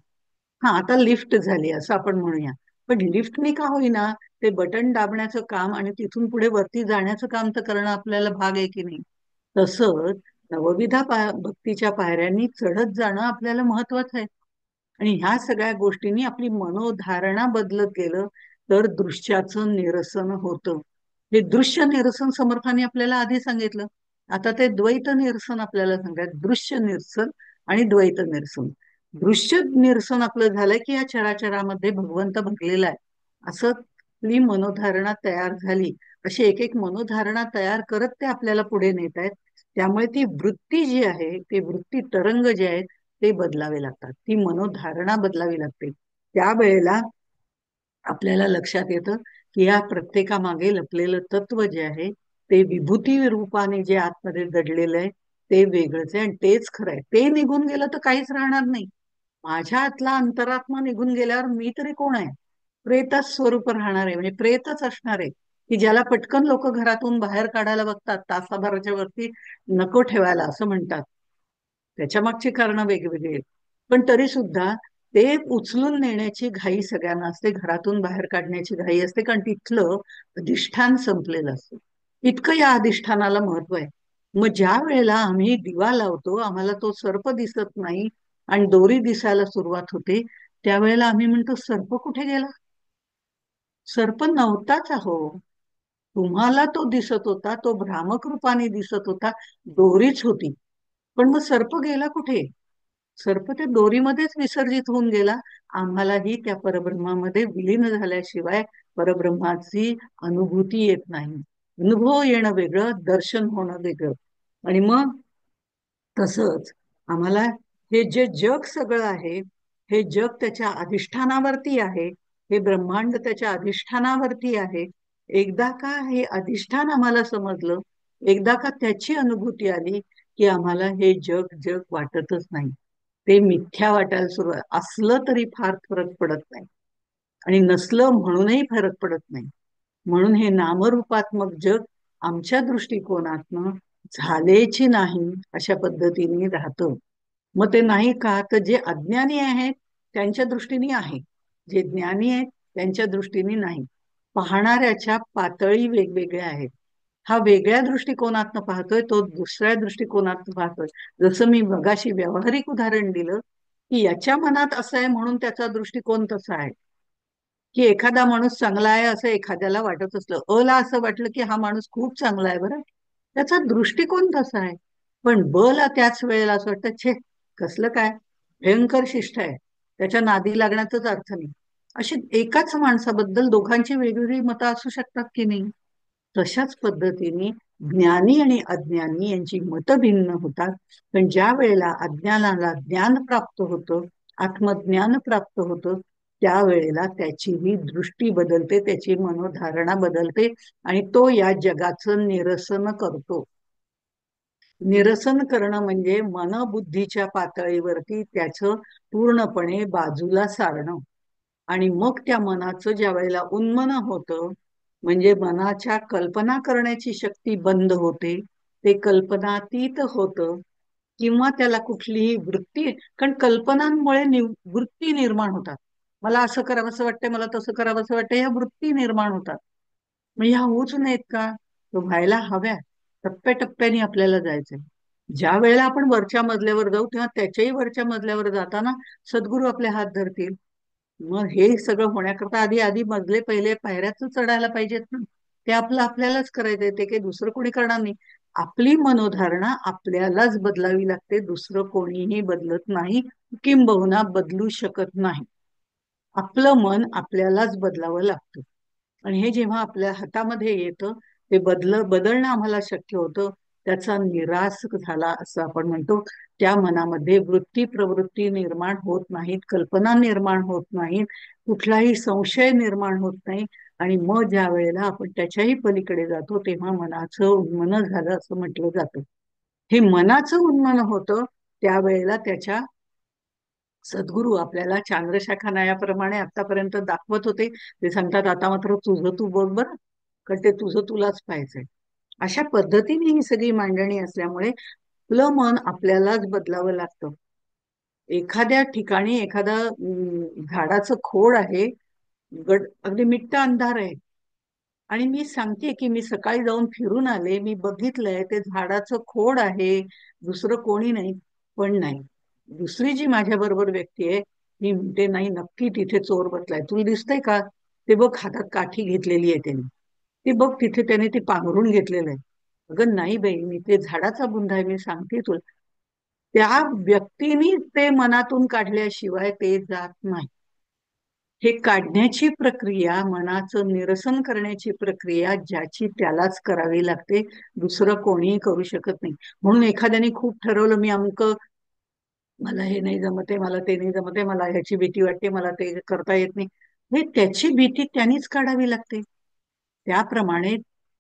हा, आता लिफ्ट झाली असं आपण म्हणूया, पण लिफ्टनी का होईना ते बटन दाबण्याचं काम आणि तिथून पुढे वरती जाण्याचं काम तर करणं आपल्याला भाग आहे की नाही. तसंच नवविधा भक्तीच्या पायऱ्यांनी चढत जाणं आपल्याला महत्वाचं आहे. आणि ह्या सगळ्या गोष्टींनी आपली मनोधारणा बदलत गेलं तर दृश्याचं निरसन होतं. हे दृश्य निरसन समर्थाने आपल्याला आधी सांगितलं. आता ते द्वैत निरसन आपल्याला सांगतात. दृश्य निरसन आणि द्वैत निरसन. दृश्य निरसन आपलं झालंय की या चराचरामध्ये भगवंत भरलेला आहे असं आपली मनोधारणा तयार झाली, अशी एक एक मनोधारणा तयार करत ते आपल्याला पुढे नेत आहेत. त्यामुळे ती वृत्ती जी आहे, ते वृत्ती तरंग जे आहेत ते बदलावे लागतात, ती मनोधारणा बदलावी लागते. त्यावेळेला आपल्याला लक्षात येतं की या प्रत्येकामागे लपलेलं तत्व जे आहे ते विभूती रूपाने जे आतमध्ये दडलेलं आहे ते वेगळंच आहे आणि तेच खरं आहे. ते निघून गेलं तर काहीच राहणार नाही. माझ्या आतला अंतरात्मा निघून गेल्यावर मी तरी कोण आहे? प्रेतच स्वरूप राहणार आहे, म्हणजे प्रेतच असणार आहे, की ज्याला पटकन लोक घरातून बाहेर काढायला बघतात, तासाभराच्या वरती नको ठेवायला असं म्हणतात. त्याच्या मागची कारणं वेगवेगळी आहेत. पण तरी सुद्धा ते उचलून नेण्याची घाई सगळ्यांना असते, घरातून बाहेर काढण्याची घाई असते, कारण तिथलं अधिष्ठान संपलेलं असतं. इतकं या अधिष्ठानाला महत्व आहे. मग ज्या वेळेला आम्ही दिवा लावतो, आम्हाला तो सर्प दिसत नाही आणि दोरी दिसायला सुरुवात होते, त्यावेळेला आम्ही म्हणतो सर्प कुठे गेला? सर्प नव्हताच अहो. तुम्हाला तो दिसत होता, तो भ्रामक रूपाने दिसत होता, दोरीच होती. पण मग सर्प गेला कुठे? सर्प त्या दोरीमध्येच विसर्जित होऊन गेला. आम्हालाही त्या परब्रह्मामध्ये विलीन झाल्याशिवाय परब्रह्माची अनुभूती येत नाही. अनुभव येणं वेगळं, दर्शन होणं वेगळं. आणि मग तसंच आम्हाला हे जे जग सगळं आहे, हे जग त्याच्या अधिष्ठानावरती आहे, हे ब्रह्मांड त्याच्या अधिष्ठानावरती आहे. एकदा का हे अधिष्ठान आम्हाला समजलं, एकदा का त्याची अनुभूती आली, की आम्हाला हे जग जग वाटतच नाही. ते मिथ्या वाटायला सुरुवात, असलं तरी फार फरक पडत नाही आणि नसलं म्हणूनही फरक पडत नाही. म्हणून हे नामरूपात्मक जग आमच्या दृष्टिकोनातनं झालेची नाही अशा पद्धतीने राहतं. मग ते नाही का, तर जे अज्ञानी आहेत त्यांच्या दृष्टीने आहे, जे ज्ञानी आहेत त्यांच्या दृष्टीने नाही. पाहणाऱ्याच्या पातळी वेगवेगळ्या आहेत. हा वेगळ्या दृष्टिकोनातनं पाहतोय, तो दुसऱ्या दृष्टिकोनातनं पाहतोय. जसं मी मगाशी व्यावहारिक उदाहरण दिलं, की याच्या मनात असं आहे म्हणून त्याचा दृष्टिकोन तसा आहे, की एखादा माणूस चांगला आहे असं एखाद्याला वाटत असलं, अला असं वाटलं की हा माणूस खूप चांगला आहे बरं, त्याचा दृष्टिकोन तसा आहे. पण बला त्याच वेळेला असं वाटतं, छे कसलं काय, भयंकर शिष्ट आहे, त्याच्या नादी लागण्याचाच अर्थ नाही. अशी एकाच माणसाबद्दल दोघांची वेगवेगळी मतं असू शकतात की नाही? तशाच पद्धतीने ज्ञानी आणि अज्ञानी यांची मतं भिन्न होतात. पण ज्या वेळेला अज्ञानाला ज्ञान प्राप्त होतं, आत्मज्ञान प्राप्त होतं, त्यावेळेला त्याचीही दृष्टी बदलते, त्याची मनोधारणा बदलते आणि तो या जगाचं निरसन करतो. निरसन करणं म्हणजे मनबुद्धीच्या पातळीवरती त्याचं पूर्णपणे बाजूला सारणं. आणि मग त्या मनाचं ज्या वेळेला उन्मन होतं, म्हणजे मनाच्या कल्पना करण्याची शक्ती बंद होते, ते कल्पनातीत होतं, किंवा त्याला कुठलीही वृत्ती, कारण कल्पनांमुळे वृत्ती निर्माण होतात. मला असं करावंसं वाटतंय, मला तसं करावंसं वाटतंय, ह्या वृत्ती निर्माण होतात. मग ह्या होऊच नाहीत का? तो व्हायला हव्या. टप्प्याटप्प्याने आपल्याला जायचंय. ज्या वेळेला आपण वरच्या मजल्यावर जाऊ, तेव्हा त्याच्याही वरच्या मजल्यावर जाताना सद्गुरू आपले हात धरतील. मग हे सगळं होण्याकरता आधी आधी मजले पहिले पायऱ्याच चढायला पाहिजेत ना. ते आपलं आपल्यालाच करायचंय, ते काही दुसरं कोणी करणार नाही. आपली मनोधारणा आपल्यालाच बदलावी लागते, दुसरं कोणीही बदलत नाही, किंबहुना बदलू शकत नाही. आपलं मन आपल्यालाच बदलावं लागतं. आणि हे जेव्हा आपल्या हातामध्ये येतं, ते बदलणं आम्हाला शक्य होतं. त्याचा निराश झाला असं आपण म्हणतो. त्या मनामध्ये वृत्ती प्रवृत्ती निर्माण होत नाहीत, कल्पना निर्माण होत नाहीत, कुठलाही संशय निर्माण होत नाही. आणि मग ज्या वेळेला आपण त्याच्याही पलीकडे जातो, तेव्हा मनाचं उन्मन झालं असं म्हटलं जातं. हे मनाचं उन्मन होतं त्यावेळेला त्याच्या सद्गुरू आपल्याला चांद्रशाखा नयाप्रमाणे आतापर्यंत दाखवत होते. ते सांगतात आता मात्र तुझं तू बघ बरं, कारण ते तुझं तुलाच पाहायचंय. अशा पद्धतीने ही सगळी मांडणी असल्यामुळे आपलं मन आपल्यालाच बदलावं लागतं. एखाद्या ठिकाणी झाडाचं खोड आहे, अगदी मिट्ट अंधार आहे, आणि मी सांगते की मी सकाळी जाऊन फिरून आले, मी बघितलंय ते झाडाचं खोड आहे, दुसरं कोणी नाही. पण नाही, दुसरी जी माझ्या बरोबर व्यक्ती आहे ती म्हणते नाही, नक्की तिथे चोर बसलाय, तुला दिसतंय का? ते बघ हातात काठी घेतलेली आहे त्याने, ते बघ तिथे त्याने ते पांघरून घेतलेलं आहे. अगं नाही बाई, मी ते झाडाचा बुंदा आहे, मी सांगते तुला. त्या व्यक्तीने ते मनातून काढल्याशिवाय ते जात नाही. हे काढण्याची प्रक्रिया, मनाचं निरसन करण्याची प्रक्रिया ज्याची त्यालाच करावी लागते. दुसरं कोणीही करू शकत नाही. म्हणून एखाद्याने खूप ठरवलं, मी अमुक, मला हे नाही जमत आहे, मला ते नाही जमत आहे, मला ह्याची भीती वाटते, मला ते करता येत नाही, हे त्याची भीती त्यांनीच काढावी लागते. त्याप्रमाणे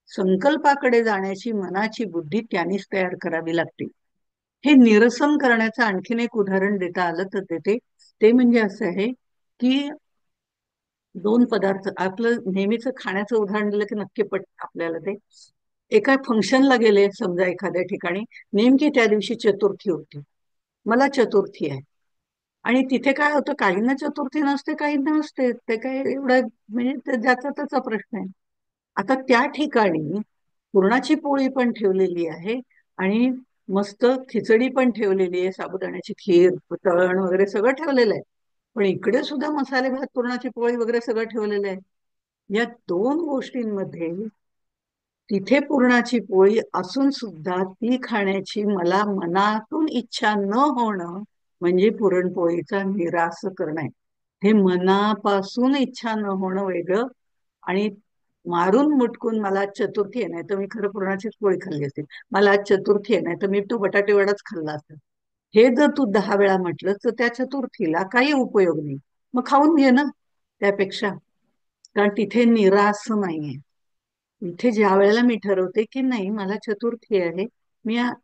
संकल्पाकडे जाण्याची मनाची बुद्धी त्यांनीच तयार करावी लागते. हे निरसन करण्याचं आणखीन एक उदाहरण देता आलं तर देते. ते म्हणजे असं आहे की दोन पदार्थ, आपलं नेहमीच खाण्याचं उदाहरण दिलं की नक्की पट आपल्याला ते. एका फंक्शनला गेले समजा एखाद्या ठिकाणी, नेमकी त्या दिवशी चतुर्थी होती, मला चतुर्थी आहे, आणि तिथे काय होतं, काहींना चतुर्थी नसते, काहींना नसते, ते काय एवढं म्हणजे ज्याचा त्याचा प्रश्न आहे. आता त्या ठिकाणी पुरणाची पोळी पण ठेवलेली आहे, आणि मस्त खिचडी पण ठेवलेली आहे, साबुदाण्याची खीर, तळण वगैरे सगळं ठेवलेलं आहे. पण इकडे सुद्धा मसाले भात, पुरणाची पोळी वगैरे सगळं ठेवलेलं आहे. या दोन गोष्टींमध्ये तिथे पुरणाची पोळी असून सुद्धा ती खाण्याची मला मनातून इच्छा न होणं म्हणजे पुरणपोळीचा निरास करणं आहे. हे मनापासून इच्छा न होणं वेगळं, आणि मारून मुटकून मला चतुर्थी आहे, नाही तर मी खरं पुरणाचीच पोळी खाल्ली असते, मला आज चतुर्थी आहे, नाही तर मी तो बटाटे वडाच खाल्ला असता, हे जर तू 10 वेळा म्हटलं तर त्या चतुर्थीला काही उपयोग नाही. मग खाऊन घे ना त्यापेक्षा. कारण तिथे निरास नाहीये. इथे ज्या वेळेला मी ठरवते की नाही, मला चतुर्थी आहे,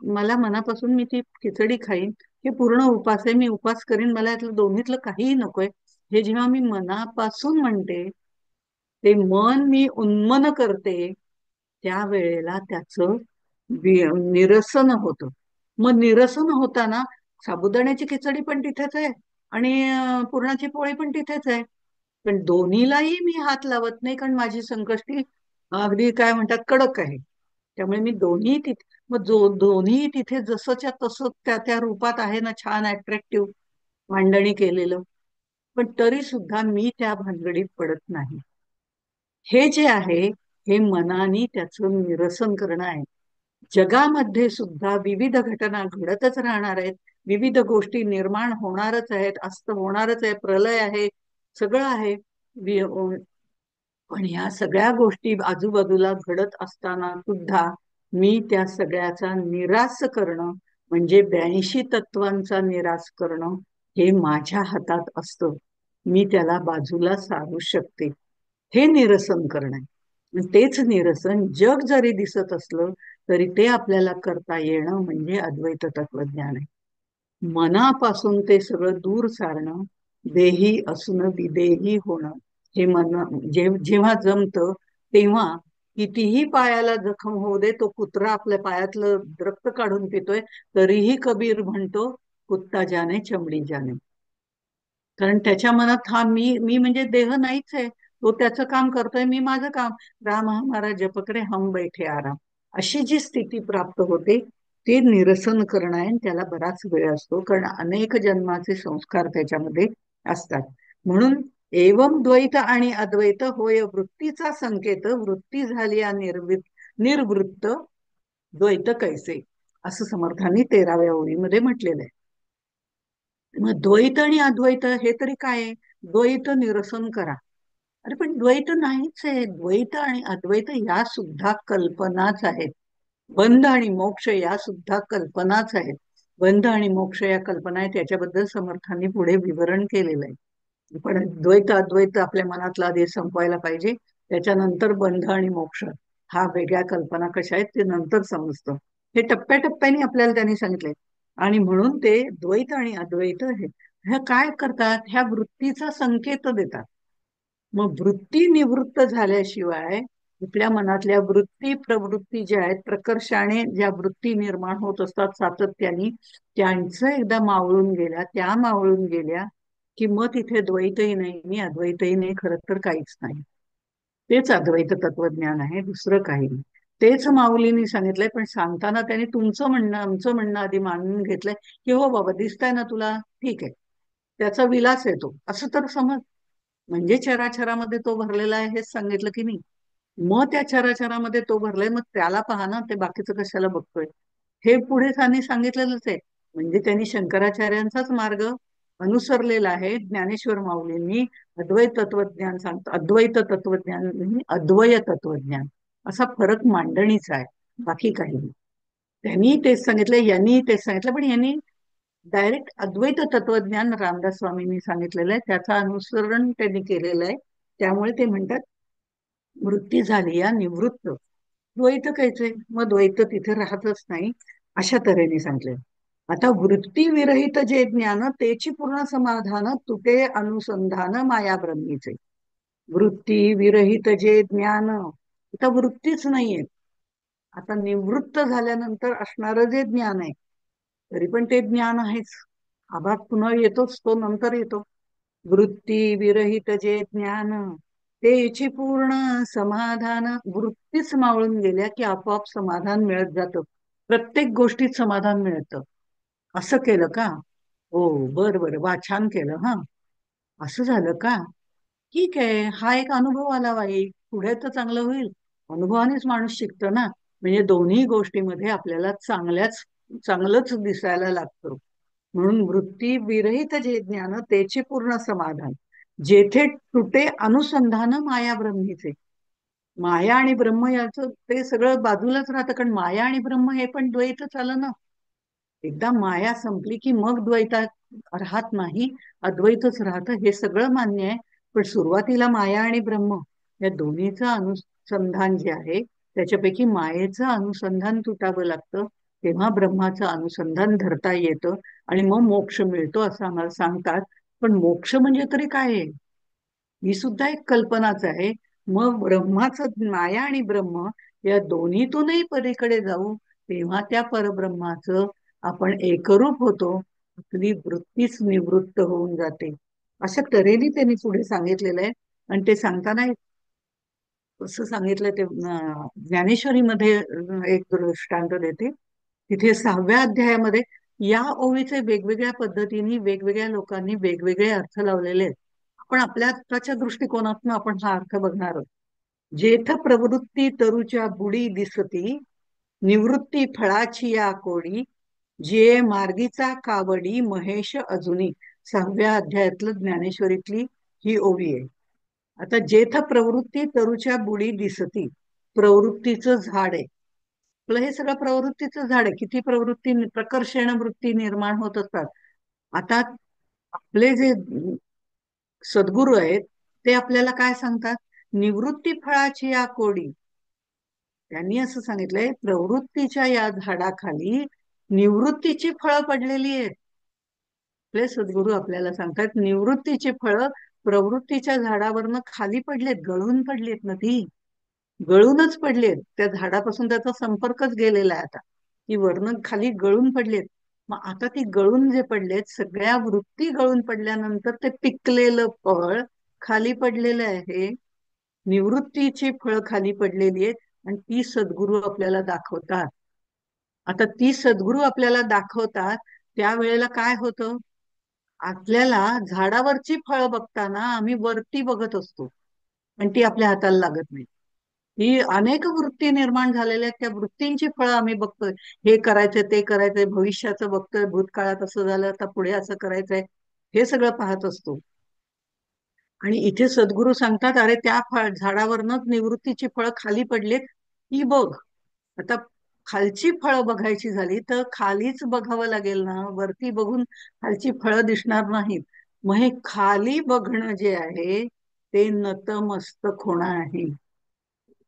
मला मनापासून मी ती खिचडी खाईन, हे पूर्ण उपास आहे, मी उपास करीन, मला यातलं दोन्हीतलं काहीही नकोय, हे जेव्हा मी मनापासून म्हणते, ते मन मी उन्मन करते, त्यावेळेला त्याचं निरसन होतं. मग निरसन होताना साबुदाण्याची खिचडी पण तिथेच आहे, आणि पुरणाची पोळी पण तिथेच आहे, पण दोन्हीलाही मी हात लावत नाही, कारण माझी संकष्टी अगदी काय म्हणतात कडक आहे. त्यामुळे मी दोन्ही तिथे, मग दोन्ही तिथे जसंच्या तसं त्या त्या रूपात आहे ना, छान अट्रॅक्टिव्ह मांडणी केलेलं, पण तरी सुद्धा मी त्या भानगडीत पडत नाही. हे जे आहे, हे मनाने त्याचं निरसन करणं आहे. जगामध्ये सुद्धा विविध घटना घडतच राहणार आहेत, विविध गोष्टी निर्माण होणारच आहेत, अस्त होणारच आहे, प्रलय आहे, सगळं आहे. पण ह्या सगळ्या गोष्टी आजूबाजूला घडत असताना सुद्धा मी त्या सगळ्याचा निराश करणं म्हणजे 82 तत्वांचा निराश करणं, हे माझ्या हातात असतं. मी त्याला बाजूला सारू शकते. हे निरसन करणं आहे. आणि तेच निरसन जग जरी दिसत असलं तरी ते आपल्याला करता येणं म्हणजे अद्वैत तत्वज्ञान आहे. मनापासून ते सगळं दूर सारणं, देही असून विदेही होणं, हे जेव्हा जमतं तेव्हा कितीही पायाला जखम होऊ दे, तो कुत्रा आपल्या पायातलं रक्त काढून पितोय, तरीही कबीर म्हणतो, कुत्ता जाने चमडी जाने. कारण त्याच्या मनात हा मी मी म्हणजे देह नाहीच आहे, तो त्याचं काम करतोय, मी माझं काम, राम हमारा जप करे हम बैठे आराम, अशी जी स्थिती प्राप्त होते, ते निरसन करणं आहे. त्याला बराच वेळ असतो, कारण अनेक जन्माचे संस्कार त्याच्यामध्ये असतात. म्हणून एवम द्वैत आणि अद्वैत होय वृत्तीचा संकेत, वृत्ती झाली निर्वृत्त, द्वैत कैसे, असं समर्थांनी 13व्या ओळीमध्ये म्हटलेलं आहे. मग द्वैत आणि अद्वैत हे तरी काय आहे? द्वैत निरसन करा. अरे पण द्वैत नाहीच आहे, द्वैत आणि अद्वैत या सुद्धा कल्पनाच आहेत. बंध आणि मोक्ष या सुद्धा कल्पनाच आहेत. बंध आणि मोक्ष या कल्पना आहेत, त्याच्याबद्दल समर्थांनी पुढे विवरण केलेलं आहे. पण द्वैत अद्वैत आपल्या मनातला आधी संपवायला पाहिजे, त्याच्यानंतर बंध आणि मोक्ष हा वेगळ्या कल्पना कशा आहेत ते नंतर समजतं. हे टप्प्याटप्प्याने आपल्याला त्यांनी सांगितलंय. आणि म्हणून ते द्वैत आणि अद्वैत हे ह्या काय करतात, ह्या वृत्तीचा संकेत देतात. मग वृत्ती निवृत्त झाल्याशिवाय आपल्या मनातल्या वृत्ती प्रवृत्ती ज्या आहेत, प्रकर्षाने ज्या वृत्ती निर्माण होत असतात सातत्याने, त्यांचं एकदा मावळून गेल्या, त्या मावळून गेल्या की मग तिथे द्वैतही नाही, अद्वैतही नाही, खरं तर काहीच नाही. तेच अद्वैत तत्वज्ञान आहे, दुसरं काही नाही. तेच माऊलींनी सांगितलंय, पण सांगताना त्यांनी तुमचं म्हणणं आमचं म्हणणं आधी मानून घेतलंय, की हो बाबा दिसतंय ना तुला, ठीक आहे, त्याचा विलास येतो असं तर समज, म्हणजे चराचरामध्ये तो भरलेला आहे हेच सांगितलं की नाही. मग त्या चराचरामध्ये तो भरलाय, मग त्याला पहा ना, ते बाकीचं कशाला बघतोय, हे पुढे त्यांनी सांगितलेलंच आहे. म्हणजे त्यांनी शंकराचार्यांचाच मार्ग अनुसरलेलं आहे ज्ञानेश्वर माऊलींनी. अद्वैत तत्वज्ञान सांगतो, अद्वैत तत्वज्ञान नाही, अद्वय तत्वज्ञान असा फरक मांडणीचा आहे, बाकी काही नाही. त्यांनी तेच सांगितलं, यांनी तेच सांगितलं, पण यांनी डायरेक्ट अद्वैत तत्वज्ञान रामदास स्वामींनी सांगितलेलं आहे, त्याचं अनुसरण त्यांनी केलेलं आहे. त्यामुळे ते म्हणतात वृत्ती झाली या निवृत्त. द्वैत कायचे, मग द्वैत तिथे राहतच नाही, अशा तऱ्हेने सांगितले. आता वृत्ती विरहित जे ज्ञान तेची पूर्ण समाधान तुटे अनुसंधान माया ब्रह्मीचे. वृत्ती विरहित जे ज्ञान, आता वृत्तीच नाहीये. आता निवृत्त झाल्यानंतर असणारं जे ज्ञान आहे, तरी पण ते ज्ञान आहेच. आभास पुन्हा येतोच, तो नंतर येतो. वृत्ती विरहित जे ज्ञान तेची पूर्ण समाधान. वृत्तीच मावळून गेल्या की आपोआप समाधान मिळत जातं, प्रत्येक गोष्टीत समाधान मिळतं. असं केलं का? हो, बर बर, वा, छान केलं हा. असं झालं का? ठीक आहे, हा एक अनुभव आला बाई, पुढे तर चांगलं होईल. अनुभवानेच माणूस शिकतो ना. म्हणजे दोन्ही गोष्टीमध्ये आपल्याला चांगलंच दिसायला लागतं. म्हणून वृत्ती विरहित जे ज्ञान त्याचे पूर्ण समाधान, जेथे तुटे अनुसंधान माया ब्रह्मीचे. माया आणि ब्रह्म याचं ते सगळं बाजूलाच राहतं, कारण माया आणि ब्रह्म हे पण द्वैतच आलं ना. एकदा माया संपली की मग द्वैतात राहत नाही, अद्वैतच राहतं, हे सगळं मान्य आहे. पण सुरुवातीला माया आणि ब्रह्म या दोन्हीचं अनुसंधान जे आहे, त्याच्यापैकी मायेचं अनुसंधान तुटावं लागतं, तेव्हा ब्रह्माचं अनुसंधान धरता येतं आणि मग मोक्ष मिळतो असं आम्हाला सांगतात. पण मोक्ष म्हणजे तरी काय आहे? ही सुद्धा एक कल्पनाच आहे. मग ब्रह्माचं, माया आणि ब्रह्म या दोन्हीतूनही पलीकडे जाऊ, तेव्हा त्या परब्रह्माचं आपण एकरूप होतो, आपली वृत्तीच निवृत्त होऊन जाते. अशा तऱ्हेने त्यांनी पुढे सांगितलेलं आहे. आणि ते सांगताना असं सांगितलं ते ज्ञानेश्वरीमध्ये एक दृष्टांत देते. तिथे 6व्या अध्यायामध्ये या ओवीचे वेगवेगळ्या पद्धतीने वेगवेगळ्या लोकांनी वेगवेगळे अर्थ लावलेले आहेत. आपण आपल्या आत्ताच्या दृष्टिकोनातून आपण हा अर्थ बघणार आहोत. जेथ प्रवृत्ती तरुच्या बुडी दिसती, निवृत्ती फळाची या कोडी, जे मार्गीचा कावडी महेश अजुनी. 6व्या अध्यायातलं ज्ञानेश्वरीतली ही ओवी आहे. आता जेथ प्रवृत्ती तरुच्या बुडी दिसती, प्रवृत्तीचं झाड आहे. आपलं हे सगळं प्रवृत्तीचं झाड आहे. किती प्रवृत्ती, प्रकर्षण वृत्ती निर्माण होत असतात. आता आपले जे सद्गुरू आहेत, ते आपल्याला काय सांगतात? निवृत्ती फळाची या कोडी. त्यांनी असं सांगितलंय, प्रवृत्तीच्या या झाडाखाली निवृत्तीची फळं पडलेली आहेत. आपले सद्गुरू आपल्याला सांगतात निवृत्तीची फळं प्रवृत्तीच्या झाडावरनं खाली पडलेत, गळून पडलीत ना ती. गळूनच पडलेत, त्या झाडापासून त्याचा संपर्कच गेलेला आहे आता. ती वरनं खाली गळून पडलेत. मग आता ती गळून जे पडलेत, सगळ्या वृत्ती गळून पडल्यानंतर ते पिकलेलं फळ खाली पडलेलं आहे. निवृत्तीची फळ खाली पडलेली आहेत आणि ती सद्गुरू आपल्याला दाखवतात. आता ती सद्गुरू आपल्याला दाखवतात त्यावेळेला काय होतं? आपल्याला झाडावरची फळं बघताना आम्ही वरती बघत असतो आणि ती आपल्या हाताला लागत नाही. ही अनेक वृत्ती निर्माण झालेल्या आहेत, त्या वृत्तींची फळं आम्ही बघतोय. हे करायचंय, ते करायचंय, भविष्याचं बघतोय, भूतकाळात असं झालं, आता पुढे असं करायचंय, हे सगळं पाहत असतो. आणि इथे सद्गुरू सांगतात, अरे त्या झाडावरनच निवृत्तीची फळं खाली पडलेत, ही बघ. आता खालची फळं बघायची झाली तर खालीच बघावं लागेल ना, वरती बघून खालची फळं दिसणार नाहीत. मग हे खाली बघणं जे आहे ते नतमस्तक होणं आहे.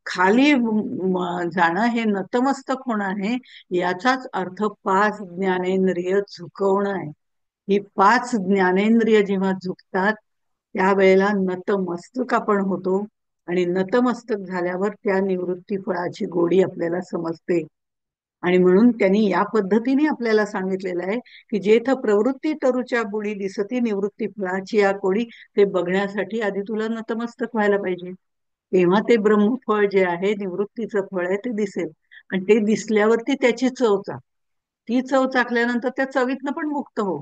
खाली जाणं हे नतमस्तक होणं आहे. याचाच अर्थ पाच ज्ञानेंद्रिय झुकवणं आहे. ही पाच ज्ञानेंद्रिय जेव्हा झुकतात त्यावेळेला नतमस्तक आपण होतो आणि नतमस्तक झाल्यावर त्या निवृत्ती फळाची गोडी आपल्याला समजते. आणि म्हणून त्यांनी या पद्धतीने आपल्याला सांगितलेलं आहे की जेथ प्रवृत्ती तरुच्या बुडी दिसती, निवृत्ती फळाची या कोडी. ते बघण्यासाठी आधी तुला नतमस्तक व्हायला पाहिजे, तेव्हा ते ब्रह्मफळ जे आहे, निवृत्तीचं फळ आहे, ते दिसेल. आणि ते दिसल्यावरती त्याची चव चाक, ती चव चाकल्यानंतर त्या चवीतनं पण मुक्त हो.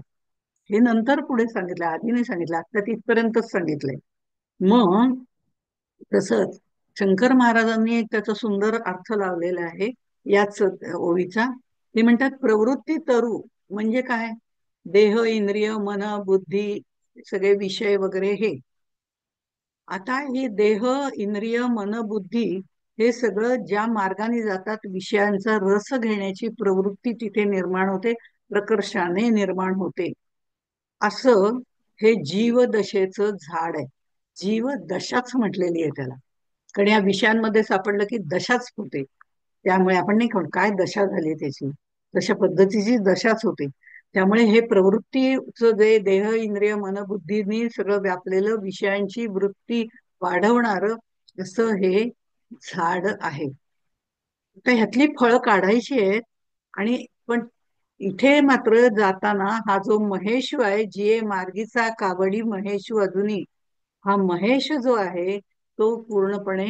हे नंतर पुढे सांगितलं, आधी नाही सांगितलं, आता तिथपर्यंतच सांगितलंय. मग तसंच शंकर महाराजांनी एक त्याचा सुंदर अर्थ लावलेला आहे याच ओळीचा. ते म्हणतात प्रवृत्ती तरू म्हणजे काय? देह, इंद्रिय, मन, बुद्धी, सगळे विषय वगैरे हे. आता हे देह, इंद्रिय, मन, बुद्धी हे सगळं ज्या मार्गाने जातात, विषयांचा रस घेण्याची प्रवृत्ती तिथे निर्माण होते, प्रकर्षाने निर्माण होते. असं हे जीवदशेचं झाड आहे. जीवदशाच म्हटलेली आहे त्याला. कारण या विषयांमध्ये सापडलं की दशाच होते. त्यामुळे आपण नाही म्हणत काय दशा झाली त्याची, तशा पद्धतीची दशाच होते. त्यामुळे हे प्रवृत्तीचं जे देह, इंद्रिय, मन, बुद्धीनी सगळं व्यापलेलं विषयांची वृत्ती वाढवणार असं हे झाड आहे. तर ह्यातली फळं काढायची आहेत. आणि पण इथे मात्र जाताना हा जो महेशू आहे, जिये मार्गीचा कावडी महेशू अजूनी, हा महेश जो आहे तो पूर्णपणे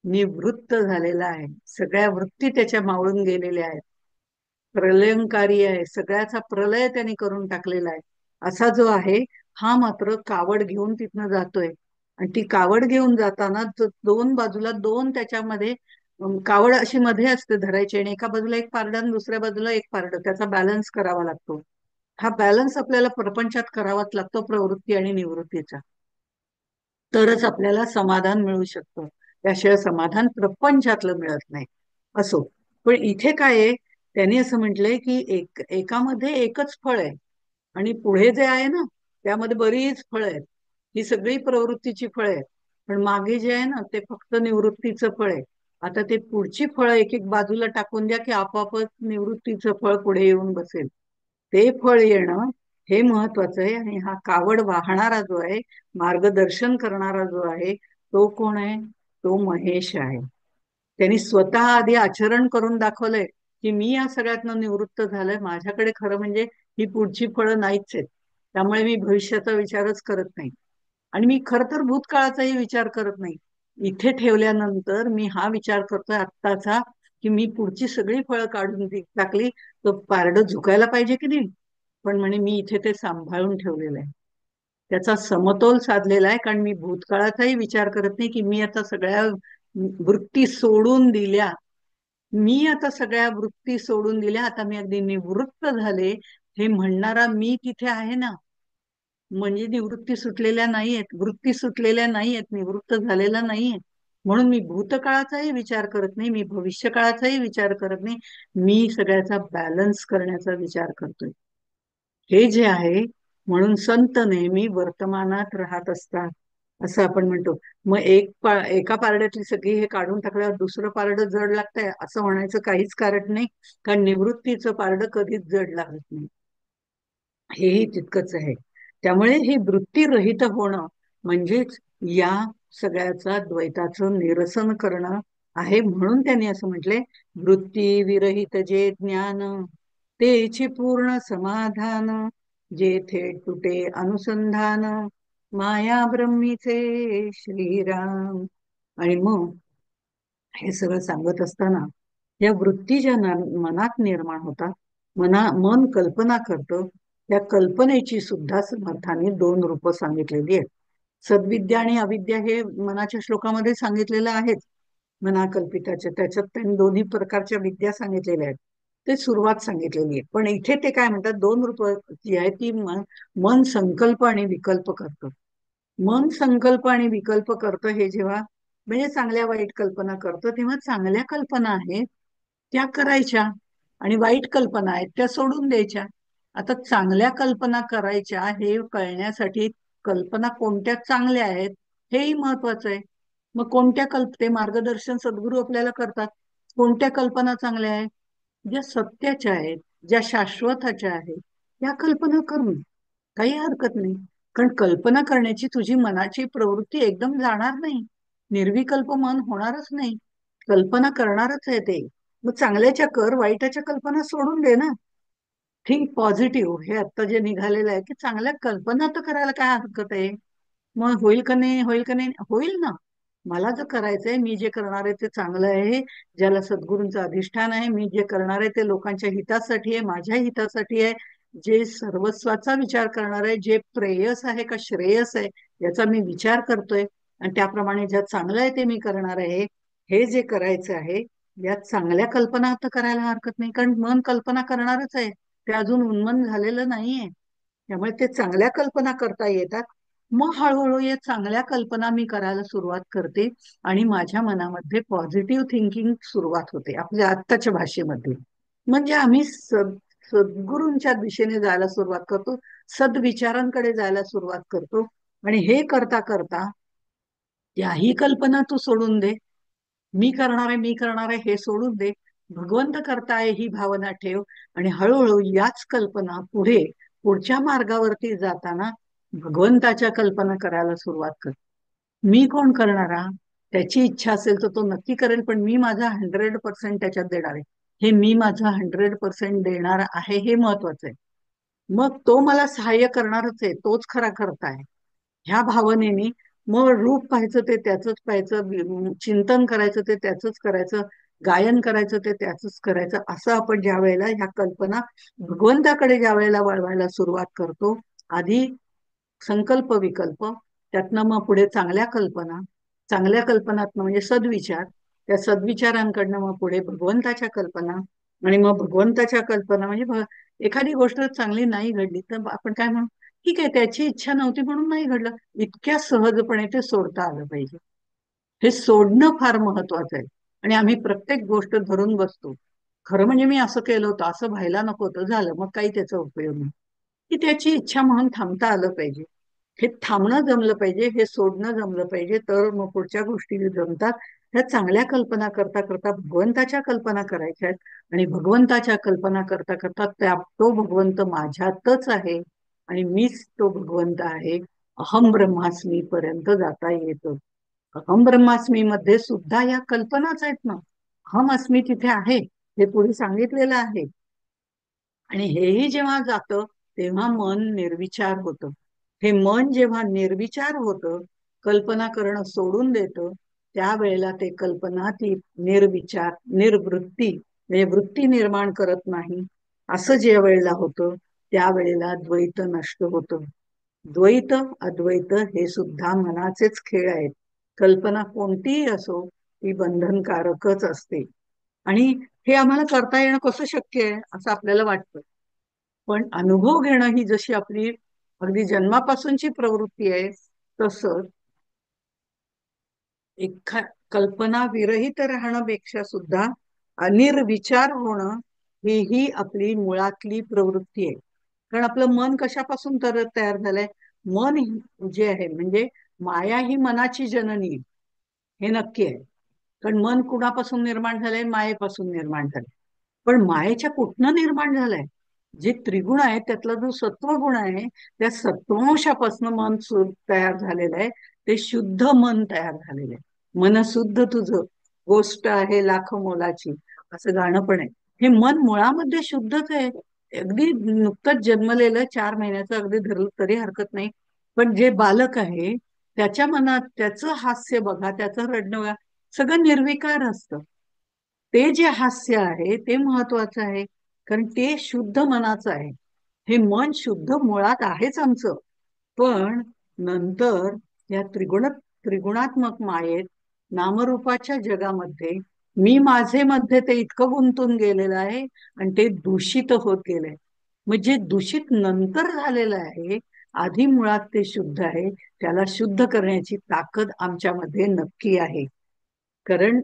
निवृत्त झालेला आहे. सगळ्या वृत्ती त्याच्या मावळून गेलेल्या आहेत. प्रलयंकारी आहे, सगळ्याचा प्रलय त्याने करून टाकलेला आहे. असा जो आहे हा मात्र कावड घेऊन तिथनं जातोय. आणि ती कावड घेऊन जाताना दोन बाजूला दोन त्याच्यामध्ये कावड अशी मध्ये असते धरायची, आणि एका बाजूला एक पारडं आणि दुसऱ्या बाजूला एक पारडं, त्याचा बॅलन्स करावा लागतो. हा बॅलन्स आपल्याला प्रपंचात करावाच लागतो, प्रवृत्ती आणि निवृत्तीचा. तरच आपल्याला समाधान मिळू शकतं. त्याशिवाय समाधान प्रपंचातलं मिळत नाही. असो, पण इथे काय आहे, त्यांनी असं म्हटलंय की एकामध्ये एकच फळ आहे, आणि पुढे जे आहे ना त्यामध्ये बरीच फळं आहेत. ही सगळी प्रवृत्तीची फळं आहेत. पण मागे जे आहे ना ते फक्त निवृत्तीचं फळ आहे. आता ते पुढची फळं एक एक बाजूला टाकून द्या की आपोआपच निवृत्तीचं फळ पुढे येऊन बसेल. ते फळ येणं हे महत्वाचं आहे. आणि हा कावड वाहणारा जो आहे, मार्गदर्शन करणारा जो आहे, तो कोण आहे? तो महेश आहे. त्यांनी स्वतः आधी आचरण करून दाखवलंय की मी या सगळ्यातनं निवृत्त झालोय. माझ्याकडे खरं म्हणजे ही पुढची फळं नाहीच आहेत. त्यामुळे मी भविष्याचा विचारच करत नाही. आणि मी खर तर भूतकाळाचाही विचार करत नाही. इथे ठेवल्यानंतर मी हा विचार करतोय आत्ताचा, की मी पुढची सगळी फळं काढून टाकली तर पारडं झुकायला पाहिजे की नाही. पण म्हणे मी इथे ते सांभाळून ठेवलेलं आहे. त्याचा समतोल साधलेला आहे. कारण मी भूतकाळाचाही विचार करत नाही की मी आता सगळ्या वृत्ती सोडून दिल्या. मी आता सगळ्या वृत्ती सोडून दिल्या, आता मी अगदी निवृत्त झाले, हे म्हणणारा मी तिथे आहे ना. म्हणजे निवृत्ती सुटलेल्या नाहीयेत, वृत्ती सुटलेल्या नाहीयेत, निवृत्त झालेला नाहीये. म्हणून मी भूतकाळाचाही विचार करत नाही, मी भविष्य काळाचाही विचार करत नाही. मी सगळ्याचा बॅलन्स करण्याचा विचार करतोय. हे जे आहे, म्हणून संत नेहमी वर्तमानात राहत असतात असं आपण म्हणतो. मग एका पारड्यातली सगळी हे काढून टाकल्यावर दुसरं पारडं जड लागतंय असं म्हणायचं काहीच कारण नाही. कारण निवृत्तीचं पारडं कधीच जड लागत नाही. हेही तितकंच आहे. त्यामुळे हे वृत्तीरहित होणं म्हणजेच या सगळ्याचा द्वैताचं निरसन करणं आहे. म्हणून त्यांनी असं म्हटलंय, वृत्ती विरहित जे ज्ञान तेची पूर्ण समाधान, जेथे तुटे अनुसंधान माया ब्रह्मीचे श्रीराम. आणि मग हे सगळं सांगत असताना या वृत्ती ज्या मनात निर्माण होतात, मन कल्पना करतं, त्या कल्पनेची सुद्धा समर्थाने दोन रूप सांगितलेली आहेत. सद्विद्या आणि अविद्या हे मनाच्या श्लोकामध्ये सांगितलेलं आहेच. मनाकल्पिताच्या त्याच्यात त्यांनी दोन्ही प्रकारच्या विद्या सांगितलेल्या आहेत. ते सुरुवात सांगितलेली आहे. पण इथे ते काय म्हणतात, दोन रूप जी आहे ती मन संकल्प आणि विकल्प करतं. मन संकल्प आणि विकल्प करतं हे जेव्हा, म्हणजे चांगल्या वाईट कल्पना करतं, तेव्हा चांगल्या कल्पना आहेत त्या करायच्या, आणि वाईट कल्पना आहेत त्या सोडून द्यायच्या. आता चांगल्या कल्पना करायच्या हे कळण्यासाठी कल्पना कोणत्या चांगल्या आहेत हेही महत्वाचं आहे. मग कोणत्या ते मार्गदर्शन सद्गुरू आपल्याला करतात. कोणत्या कल्पना चांगल्या आहेत? ज्या सत्याच्या आहेत, ज्या शाश्वताच्या आहेत, त्या कल्पना करून काही हरकत नाही. कारण कल्पना करण्याची तुझी मनाची प्रवृत्ती एकदम जाणार नाही. निर्विकल्प मन होणारच नाही. कल्पना करणारच आहे ते. मग चांगल्याच्या कर, वाईटाच्या कल्पना सोडून दे ना. थिंक पॉझिटिव्ह हे आता जे निघालेलं आहे की चांगल्या कल्पना तर करायला काय हरकत आहे. मग होईल का नाही, होईल का नाही, होईल ना. मला जर करायचंय, मी जे करणार आहे ते चांगलं आहे, ज्याला सद्गुरूंचं अधिष्ठान आहे, मी जे करणार आहे ते लोकांच्या हितासाठी आहे, माझ्या हितासाठी आहे, जे सर्वस्वाचा विचार करणार आहे, जे प्रेयस आहे का श्रेयस आहे याचा मी विचार करतोय, आणि त्याप्रमाणे ज्या चांगलं आहे ते मी करणार आहे. हे जे करायचं आहे यात चांगल्या कल्पना तर करायला हरकत नाही. कारण मन कल्पना करणारच आहे, ते अजून उन्मन झालेलं नाहीये. त्यामुळे ते चांगल्या कल्पना करता येतात. मग हळूहळू या चांगल्या कल्पना मी करायला सुरुवात करते आणि माझ्या मनामध्ये पॉझिटिव्ह थिंकिंग सुरुवात होते आपल्या आत्ताच्या भाषेमध्ये. म्हणजे आम्ही सद्गुरूंच्या दिशेने जायला सुरुवात करतो, सद्विचारांकडे जायला सुरुवात करतो. आणि हे करता करता याही कल्पना तू सोडून दे, मी करणार आहे हे सोडून दे, भगवंत करताय ही भावना ठेव. आणि हळूहळू याच कल्पना पुढच्या मार्गावरती जाताना भगवंताच्या कल्पना करायला सुरुवात कर. मी कोण करणारा, त्याची इच्छा असेल तर तो नक्की करेल, पण मी माझा 100% त्याच्यात देणार आहे. हे मी माझा 100% देणार आहे हे महत्वाचं आहे. मग तो मला सहाय्य करणारच आहे, तोच खरा करताय ह्या भावनेनी. मग रूप पाहायचं ते त्याचंच पाहायचं, चिंतन करायचं ते त्याचंच करायचं, गायन करायचं ते त्याचंच करायचं. असं आपण ज्या वेळेला ह्या कल्पना भगवंताकडे ज्या वेळेला वळवायला सुरुवात करतो, आधी संकल्प विकल्प, त्यातनं मग पुढे चांगल्या कल्पनातनं म्हणजे सद्विचार, त्या सद्विचारांकडनं मग पुढे भगवंताच्या कल्पना, आणि मग भगवंताच्या कल्पना म्हणजे एखादी गोष्ट चांगली नाही घडली तर आपण काय म्हणू, ठीक आहे त्याची इच्छा नव्हती म्हणून नाही घडलं. इतक्या सहजपणे ते सोडता आलं पाहिजे. हे सोडणं फार महत्वाचं आहे. आणि आम्ही प्रत्येक गोष्ट धरून बसतो, खरं म्हणजे मी असं केलं होतं, असं व्हायला नको होतं, झालं, मग काही त्याचा उपयोग नाही. की त्याची इच्छा म्हणून थांबता आलं पाहिजे. हे थांबणं जमलं पाहिजे, हे सोडणं जमलं पाहिजे, तर मग पुढच्या गोष्टी जमतात. ह्या चांगल्या कल्पना करता करता भगवंताच्या कल्पना करायच्या आहेत. आणि भगवंताच्या कल्पना करता करता तो भगवंत माझ्यातच आहे आणि मीच तो भगवंत आहे. अहम ब्रह्मास्मी पर्यंत जाता येतं. अहम ब्रह्मास्मी मध्ये सुद्धा या कल्पनाच आहेत ना. अहम अस्मी तिथे आहे, हे पुढे सांगितलेलं आहे. आणि हेही जेव्हा जातं तेव्हा मन निर्विचार होतं. हे मन जेव्हा निर्विचार होतं, कल्पना करणं सोडून देतं, त्यावेळेला ते कल्पना ती निर्विचार निर्वृत्ती म्हणजे वृत्ती निर्माण करत नाही. असं जे वेळेला होतं त्यावेळेला द्वैत नष्ट होतं. द्वैत अद्वैत हे सुद्धा मनाचेच खेळ आहेत. कल्पना कोणतीही असो ती बंधनकारकच असते. आणि हे आम्हाला करता येणं कसं शक्य आहे असं आपल्याला वाटतं. पण अनुभव घेणं ही जशी आपली अगदी जन्मापासूनची प्रवृत्ती आहे, तसं एखा कल्पना विरहित राहण्यापेक्षा सुद्धा अनिर्विचार होणं ही आपली मुळातली प्रवृत्ती आहे. कारण आपलं मन कशापासून तयार झालंय? मन जे आहे म्हणजे माया ही मनाची जननी आहे, हे नक्की आहे. कारण मन कुणापासून निर्माण झालंय? मायेपासून निर्माण झालंय. पण मायेच्या कुठनं निर्माण झालंय? जे त्रिगुण आहे त्यातला जो सत्वगुण आहे, त्या सत्वांशापासून तयार झालेलं आहे. ते शुद्ध मन तयार झालेलं आहे. मन शुद्ध तुझं गोष्ट आहे लाख मोलाची, असं गाणं पण आहे. हे मन मुळामध्ये शुद्धच आहे. अगदी नुकतंच जन्मलेलं 4 महिन्याचं अगदी धरलं तरी हरकत नाही. पण जे बालक आहे त्याच्या मनात त्याचं हास्य बघा, त्याचं रडणं बघा, सगळं निर्विकार असतं. ते जे हास्य आहे ते महत्वाचं आहे, कारण ते शुद्ध मनाचं आहे. हे मन शुद्ध मुळात आहेच आमचं. पण नंतर या त्रिगुणात्मक मायेत नामरूपाच्या जगामध्ये मी माझे मध्ये ते इतकं गुंतून गेलेलं आहे आणि ते दूषित होत गेलंय. म्हणजे दूषित नंतर झालेलं आहे, आधी मुळात ते शुद्ध आहे. त्याला शुद्ध करण्याची ताकद आमच्यामध्ये नक्की आहे. कारण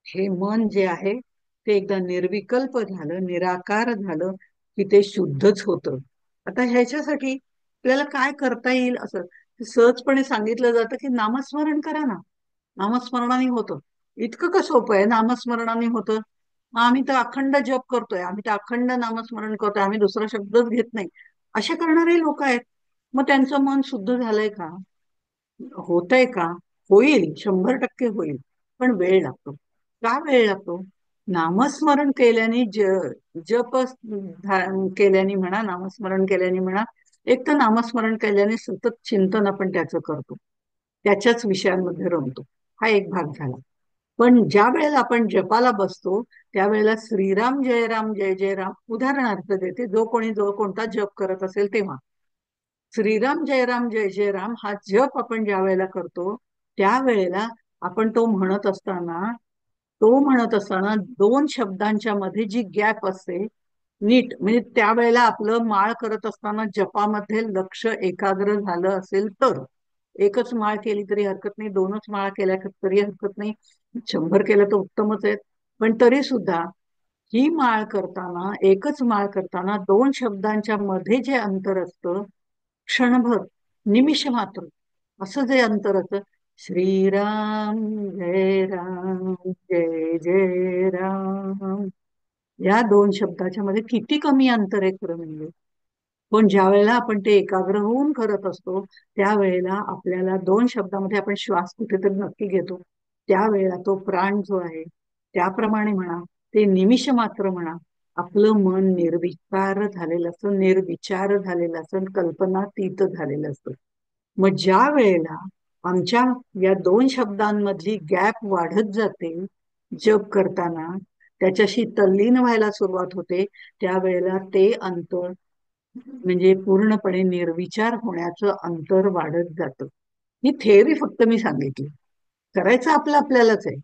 हे मन जे आहे ते एकदा निर्विकल्प झालं, निराकार झालं की ते शुद्धच होतं. आता ह्याच्यासाठी आपल्याला काय करता येईल असं सहजपणे सांगितलं जातं की नामस्मरण करा ना, नामस्मरणाने होतं. इतकं का सोपं आहे, नामस्मरणाने होतं. मग आम्ही तर अखंड जप करतोय, आम्ही तर अखंड नामस्मरण करतोय, आम्ही दुसरा शब्दच घेत नाही, असे करणारे लोक आहेत. मग त्यांचं मन शुद्ध झालंय का? होतंय का? होईल, 100% होईल. पण वेळ लागतो. का वेळ लागतो? नामस्मरण केल्याने जप केल्याने म्हणा, नामस्मरण केल्याने म्हणा, एक तर नामस्मरण केल्याने सतत चिंतन आपण त्याचं करतो, त्याच्याच विषयांमध्ये रमतो, हा एक भाग झाला. पण ज्या वेळेला आपण जपाला बसतो त्यावेळेला श्रीराम जय राम जय जय राम, उदाहरणार्थ देते, जो कोणता जप करत असेल तेव्हा श्रीराम जय राम जय जय राम हा जप आपण ज्या वेळेला करतो त्यावेळेला आपण तो म्हणत असताना दोन शब्दांच्या मध्ये जी गॅप असते नीट म्हणजे त्यावेळेला आपलं माळ करत असताना जपामध्ये लक्ष एकाग्र झालं असेल तर एकच माळ केली तरी हरकत नाही, दोनच माळा केल्या तरी हरकत नाही, 100 केलं तर उत्तमच आहे. पण तरी सुद्धा ही माळ करताना, एकच माळ करताना दोन शब्दांच्या मध्ये जे अंतर असतं, क्षणभर, निमिष मात्र असं जे अंतर असतं, श्रीराम जय राम जय जय राम, या दोन शब्दाच्या मध्ये किती कमी अंतर आहे खरं म्हणजे. पण ज्या वेळेला आपण ते एकाग्र होऊन करत असतो, त्यावेळेला आपल्याला दोन शब्दामध्ये आपण श्वास कुठेतरी नक्की घेतो. त्यावेळेला तो प्राण जो आहे, त्याप्रमाणे म्हणा, ते निमिष मात्र म्हणा, आपलं मन निर्विकार झालेलं असतं, निर्विचार झालेलं असतं, कल्पनातीत झालेलं असतं. मग ज्या वेळेला आमच्या या दोन शब्दांमधली गॅप वाढत जाते, जप करताना त्याच्याशी तल्लीन व्हायला सुरुवात होते, त्यावेळेला ते अंतर म्हणजे पूर्णपणे निर्विचार होण्याचं अंतर वाढत जातं. ही थेअरी फक्त मी सांगितली. करायचं आपलं आपल्यालाच आहे.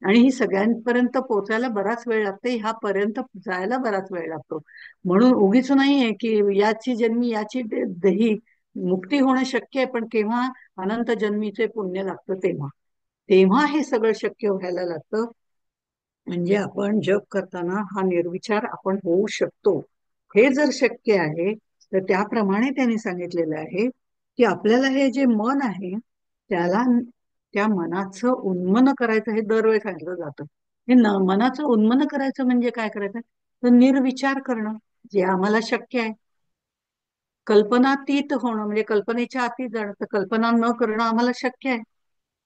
आणि ही सगळ्यांपर्यंत पोहोचायला बराच वेळ लागते, ह्यापर्यंत जायला बराच वेळ लागतो. म्हणून उगीच नाहीये की याची जन्मी याची देही मुक्ती होणं शक्य आहे, पण केव्हा? अनंत जन्मीचे पुण्य लागतं तेव्हा. तेव्हा हे सगळं शक्य व्हायला लागतं. म्हणजे आपण जप करताना हा निर्विचार आपण होऊ शकतो. हे जर शक्य आहे, तर त्याप्रमाणे त्यांनी सांगितलेलं आहे की आपल्याला हे जे मन आहे, त्याला त्या मनाचं उन्मन करायचं, हे दरवेळी सांगितलं जातं. हे मनाचं उन्मन करायचं म्हणजे काय करायचं? तर निर्विचार करणं, जे आम्हाला शक्य आहे. कल्पनातीत होणं म्हणजे कल्पनेच्या अतीत जाणं, तर कल्पना न करणं आम्हाला शक्य आहे.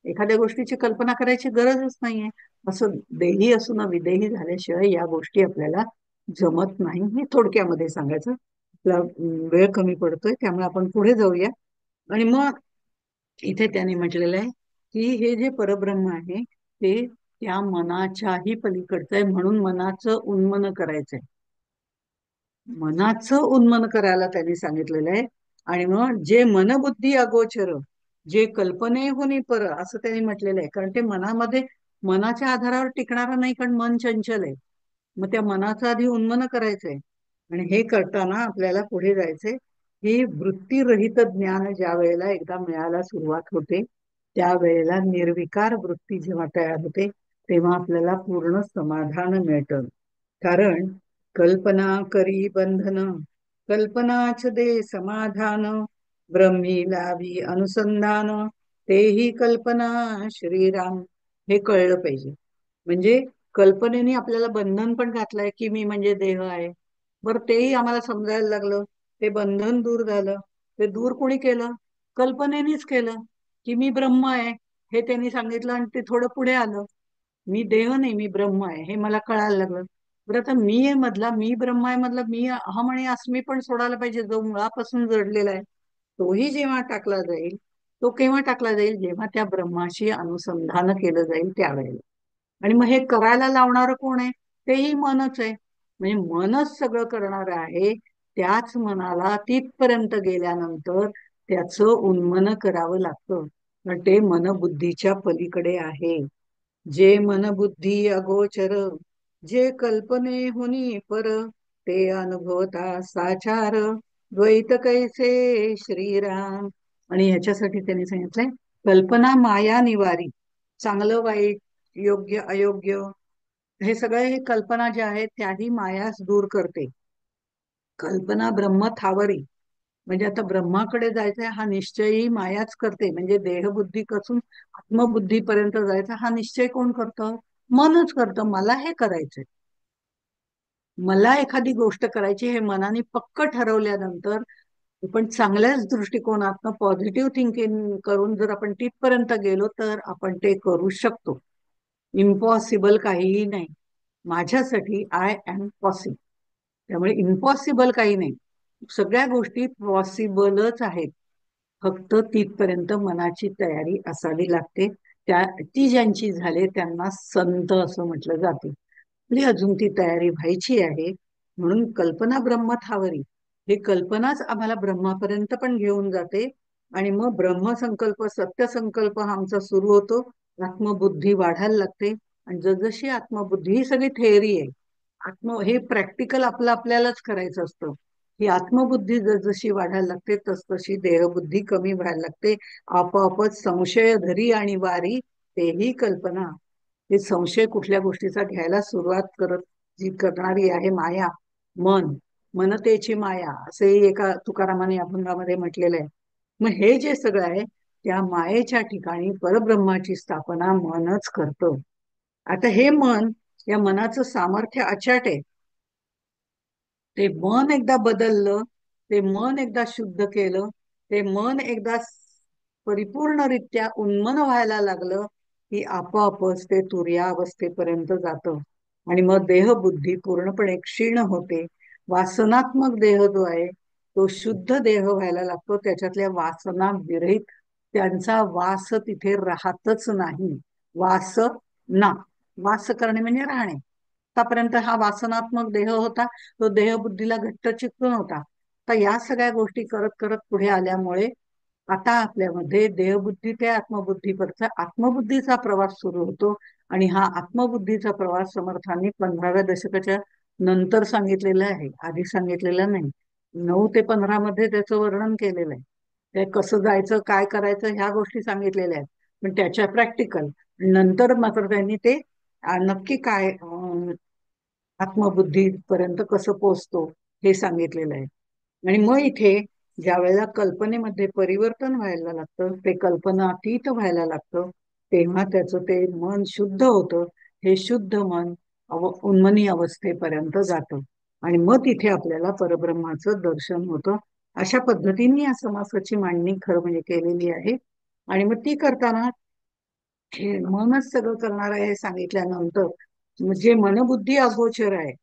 एखाद्या गोष्टीची कल्पना करायची गरजच नाहीये. असं देही असून विदेही झाल्याशिवाय या गोष्टी आपल्याला जमत नाही, हे थोडक्यामध्ये सांगायचं. आपला वेळ कमी पडतोय, त्यामुळे आपण पुढे जाऊया. आणि मग इथे त्याने म्हटलेलं आहे की हे जे परब्रह्म आहे ते त्या मनाच्याही पलीकडचं आहे, म्हणून मनाचं उन्मन करायचंय. मनाचं उन्मन करायला त्यांनी सांगितलेलं आहे. आणि मग जे मनबुद्धी अगोचर, जे कल्पनेहुनी पर, असं त्यांनी म्हटलेलं आहे. कारण ते मनामध्ये मनाच्या आधारावर टिकणारं नाही, कारण मन चंचल आहे. मग त्या मनाचं आधी उन्मन करायचंय. आणि हे करताना आपल्याला पुढे जायचंय. ही वृत्तीरहित ज्ञान ज्या वेळेला एकदा मिळायला सुरुवात होते, त्यावेळेला निर्विकार वृत्ती जेव्हा तयार होते, तेव्हा आपल्याला पूर्ण समाधान मिळतं. कारण कल्पना करी बंधन, कल्पनाच दे समाधान, ब्रह्मी लावी अनुसंधान, तेही कल्पना श्रीराम. हे कळलं पाहिजे. म्हणजे कल्पनेने आपल्याला बंधन पण घातलंय की मी म्हणजे देह आहे. बरं, तेही आम्हाला समजायला लागलं. ते बंधन दूर झालं. ते दूर कोणी केलं? कल्पनेनेच केलं. की मी ब्रह्म आहे, हे त्यांनी सांगितलं आणि ते थोडं पुढे आलं. मी देह नाही, मी ब्रह्म आहे, हे मला कळायला लागलं. बरं, आता मी आहे मधला, मी ब्रह्म आहे मधला, मी अहम आणि अस्मी पण सोडायला पाहिजे, जो मुळापासून जडलेला आहे. तोही जेव्हा टाकला जाईल, तो केव्हा टाकला जाईल? जेव्हा त्या ब्रह्माशी अनुसंधान केलं जाईल त्यावेळेला. आणि मग हे करायला लावणार कोण आहे? तेही मनच आहे. म्हणजे मनच सगळं करणार आहे. त्याच मनाला तिथपर्यंत गेल्यानंतर त्याचं उन्मन करावं लागतं. पण ते मनबुद्धीच्या पलीकडे आहे. जे मनबुद्धी अगोचर, जे कल्पने होनी पर, ते अनुभवता साचार, द्वैत कैसे श्रीराम. आणि ह्याच्यासाठी त्यांनी सांगितलंय, कल्पना माया निवारी. चांगलं वाईट, योग्य अयोग्य, हे सगळे हे कल्पना ज्या आहेत त्याही मायाच दूर करते. कल्पना ब्रह्म थावरी, म्हणजे आता ब्रह्माकडे जायचंय हा निश्चयही मायाच करते. म्हणजे देहबुद्धी पासून आत्मबुद्धीपर्यंत जायचा हा निश्चय कोण करतं? मनच करतं. मला हे करायचंय, मला एखादी गोष्ट करायची, हे मनाने पक्क ठरवल्यानंतर पण चांगल्याच दृष्टिकोनातनं पॉझिटिव्ह थिंकिंग करून जर आपण तिथपर्यंत गेलो तर आपण ते करू शकतो. इम्पॉसिबल काहीही नाही. माझ्यासाठी आय एम पॉसिबल. त्यामुळे इम्पॉसिबल काही नाही. सगळ्या गोष्टी पॉसिबलच आहेत. फक्त तिथपर्यंत मनाची तयारी असावी लागते. ती ज्यांची झाले त्यांना संत असं म्हटलं जाते. म्हणजे अजून ती तयारी व्हायची आहे. म्हणून कल्पना ब्रह्मथावरी, हे कल्पनाच आम्हाला ब्रह्मापर्यंत पण घेऊन जाते. आणि मग ब्रह्मसंकल्प सत्यसंकल्प हा आमचा सुरू होतो. आत्मबुद्धी वाढायला लागते. आणि जसजशी आत्मबुद्धी, ही सगळी थेअरी आहे, हे प्रॅक्टिकल आपल्यालाच करायचं असतं. ही आत्मबुद्धी जशी वाढायला लागते तसतशी देहबुद्धी कमी व्हायला लागते. आपोआपच संशय धरी आणि वारी तेही कल्पना. हे संशय कुठल्या गोष्टीचा घ्यायला सुरुवात जी करणारी आहे माया, मन, मनतेची माया, असेही एका तुकारामाने अभंगामध्ये म्हटलेलं आहे. मग हे जे सगळं आहे त्या मायेच्या ठिकाणी परब्रह्माची स्थापना मनच करतं. आता हे मन, या मनाचं सामर्थ्य अचाट आहे. ते मन एकदा बदललं, ते मन एकदा शुद्ध केलं, ते मन एकदा परिपूर्णरित्या उन्मन व्हायला लागलं की आपोआपच ते तुर्यावस्थेपर्यंत जातं. आणि मग देहबुद्धी पूर्णपणे क्षीण होते. वासनात्मक देह जो आहे तो शुद्ध देह व्हायला लागतो. त्याच्यातल्या वासना विरहित, त्यांचा वास तिथे राहतच नाही. वास ना, वास करणे म्हणजे राहणे. आतापर्यंत हा वासनात्मक देह होता, तो देहबुद्धीला घट्ट चिकटून होता. तर या सगळ्या गोष्टी करत करत पुढे आल्यामुळे आता आपल्यामध्ये देहबुद्धी ते आत्मबुद्धीपर्यंत आत्मबुद्धीचा प्रवास सुरू होतो. आणि हा आत्मबुद्धीचा प्रवास समर्थांनी 15व्या दशकाच्या नंतर सांगितलेला आहे, आधी सांगितलेला नाही. 9 ते 15 मध्ये त्याचं वर्णन केलेलं आहे. ते कसं जायचं, काय करायचं, ह्या गोष्टी सांगितलेल्या आहेत. पण त्याच्या प्रॅक्टिकल नंतर मात्र त्यांनी ते नक्की काय आत्मबुद्धी पर्यंत कसं पोहोचतो हे सांगितलेलं आहे. आणि मग इथे ज्या वेळेला कल्पनेमध्ये परिवर्तन व्हायला लागतं, ते कल्पनातीत व्हायला लागतं, तेव्हा त्याचं ते मन शुद्ध होतं. हे शुद्ध मन उन्मनी अवस्थेपर्यंत जातं. आणि मग तिथे आपल्याला परब्रह्माचं दर्शन होतं. अशा पद्धतीने या समासाची मांडणी खरं म्हणजे केलेली आहे. आणि मग ती करताना हे मनच सगळं करणार आहे हे सांगितल्यानंतर म्हणजे मनबुद्धी अगोचर आहे,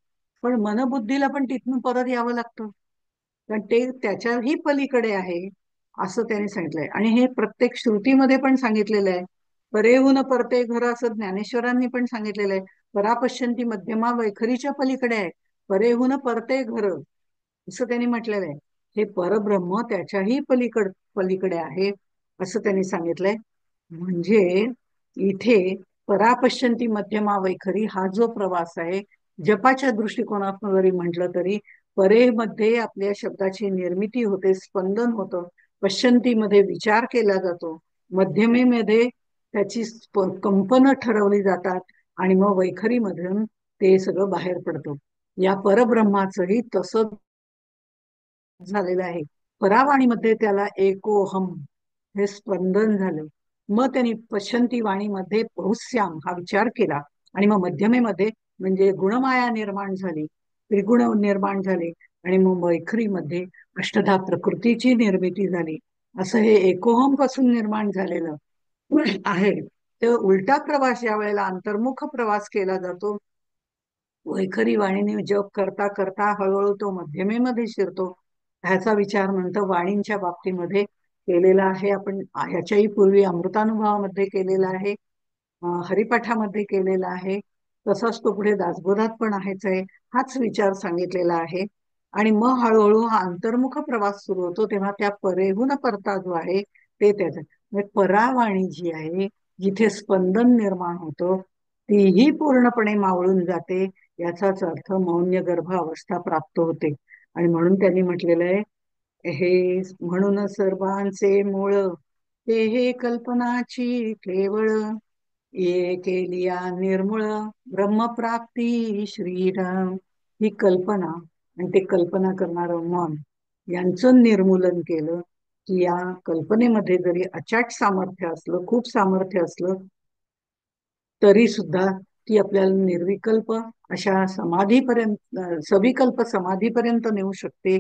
पण मनबुद्धीला पण तिथून परत यावं लागतं. कारण ते त्याच्याही पलीकडे आहे असं त्याने सांगितलंय. आणि हे प्रत्येक श्रुतीमध्ये पण सांगितलेलं आहे. परेहून परते घर असं ज्ञानेश्वरांनी पण सांगितलेलं आहे. परापश्यंती मध्यमा वैखरीच्या पलीकडे आहे, परेहून परते घर असं त्यांनी म्हटलेलं आहे. हे परब्रह्म त्याच्याही पलीकडे आहे असं त्यांनी सांगितलंय. म्हणजे इथे परापश्यंती मध्यमा वैखरी हा जो प्रवास आहे, जपाच्या दृष्टिकोनातून जरी म्हटलं तरी परे मध्ये आपल्या शब्दाची निर्मिती होते, स्पंदन होतं. पश्यंतीमध्ये विचार केला जातो, मध्यमेमध्ये त्याची कंपनं ठरवली जातात, आणि मग वैखरीमधून ते सगळं बाहेर पडतं. या परब्रह्माचंही तसं झालेलं आहे. परावाणीमध्ये त्याला एकोहम हे स्पंदन झालं. मग त्यांनी पश्यंती वाणीमध्ये बहुश्याम हा विचार केला. आणि मग मध्यमेमध्ये म्हणजे गुणमाया निर्माण झाली, त्रिगुण निर्माण झाले. आणि मग वैखरीमध्ये अष्टधा प्रकृतीची निर्मिती झाली. असं हे एकोहम पासून निर्माण झालेलं आहे. ते उलटा प्रवास ज्या वेळेला अंतर्मुख प्रवास केला जातो, वैखरी वाणीने जप करता करता हळूहळू तो मध्यमेमध्ये शिरतो. ह्याचा विचार नंतर वाणींच्या बाबतीमध्ये केलेला आहे. आपण ह्याच्याही पूर्वी अमृतानुभवामध्ये केलेला आहे, हरिपाठामध्ये केलेला आहे. तसाच तो पुढे दासबोधात पण आहेच आहे. हाच विचार सांगितलेला आहे. आणि मग हळूहळू हा अंतर्मुख प्रवास सुरू होतो, तेव्हा त्या परेहून परता जो आहे ते त्याच म्हणजे परावाणी जी आहे, जिथे स्पंदन निर्माण होतं, तीही पूर्णपणे मावळून जाते. याचाच अर्थ मौन्यगर्भ अवस्था प्राप्त होते. आणि म्हणून त्यांनी म्हटलेलं आहे, हे म्हणून सर्वांचे मूळ ते हे कल्पनाची केवळ, ये केलिया निर्मूळ ब्रह्मप्राप्ती श्रीराम. ही कल्पना आणि ते कल्पना करणारं मन यांचं निर्मूलन केलं की या कल्पनेमध्ये जरी अचाट सामर्थ्य असलं, खूप सामर्थ्य असलं, तरी सुद्धा ती आपल्याला निर्विकल्प अशा समाधीपर्यंत, सविकल्प समाधीपर्यंत नेऊ शकते,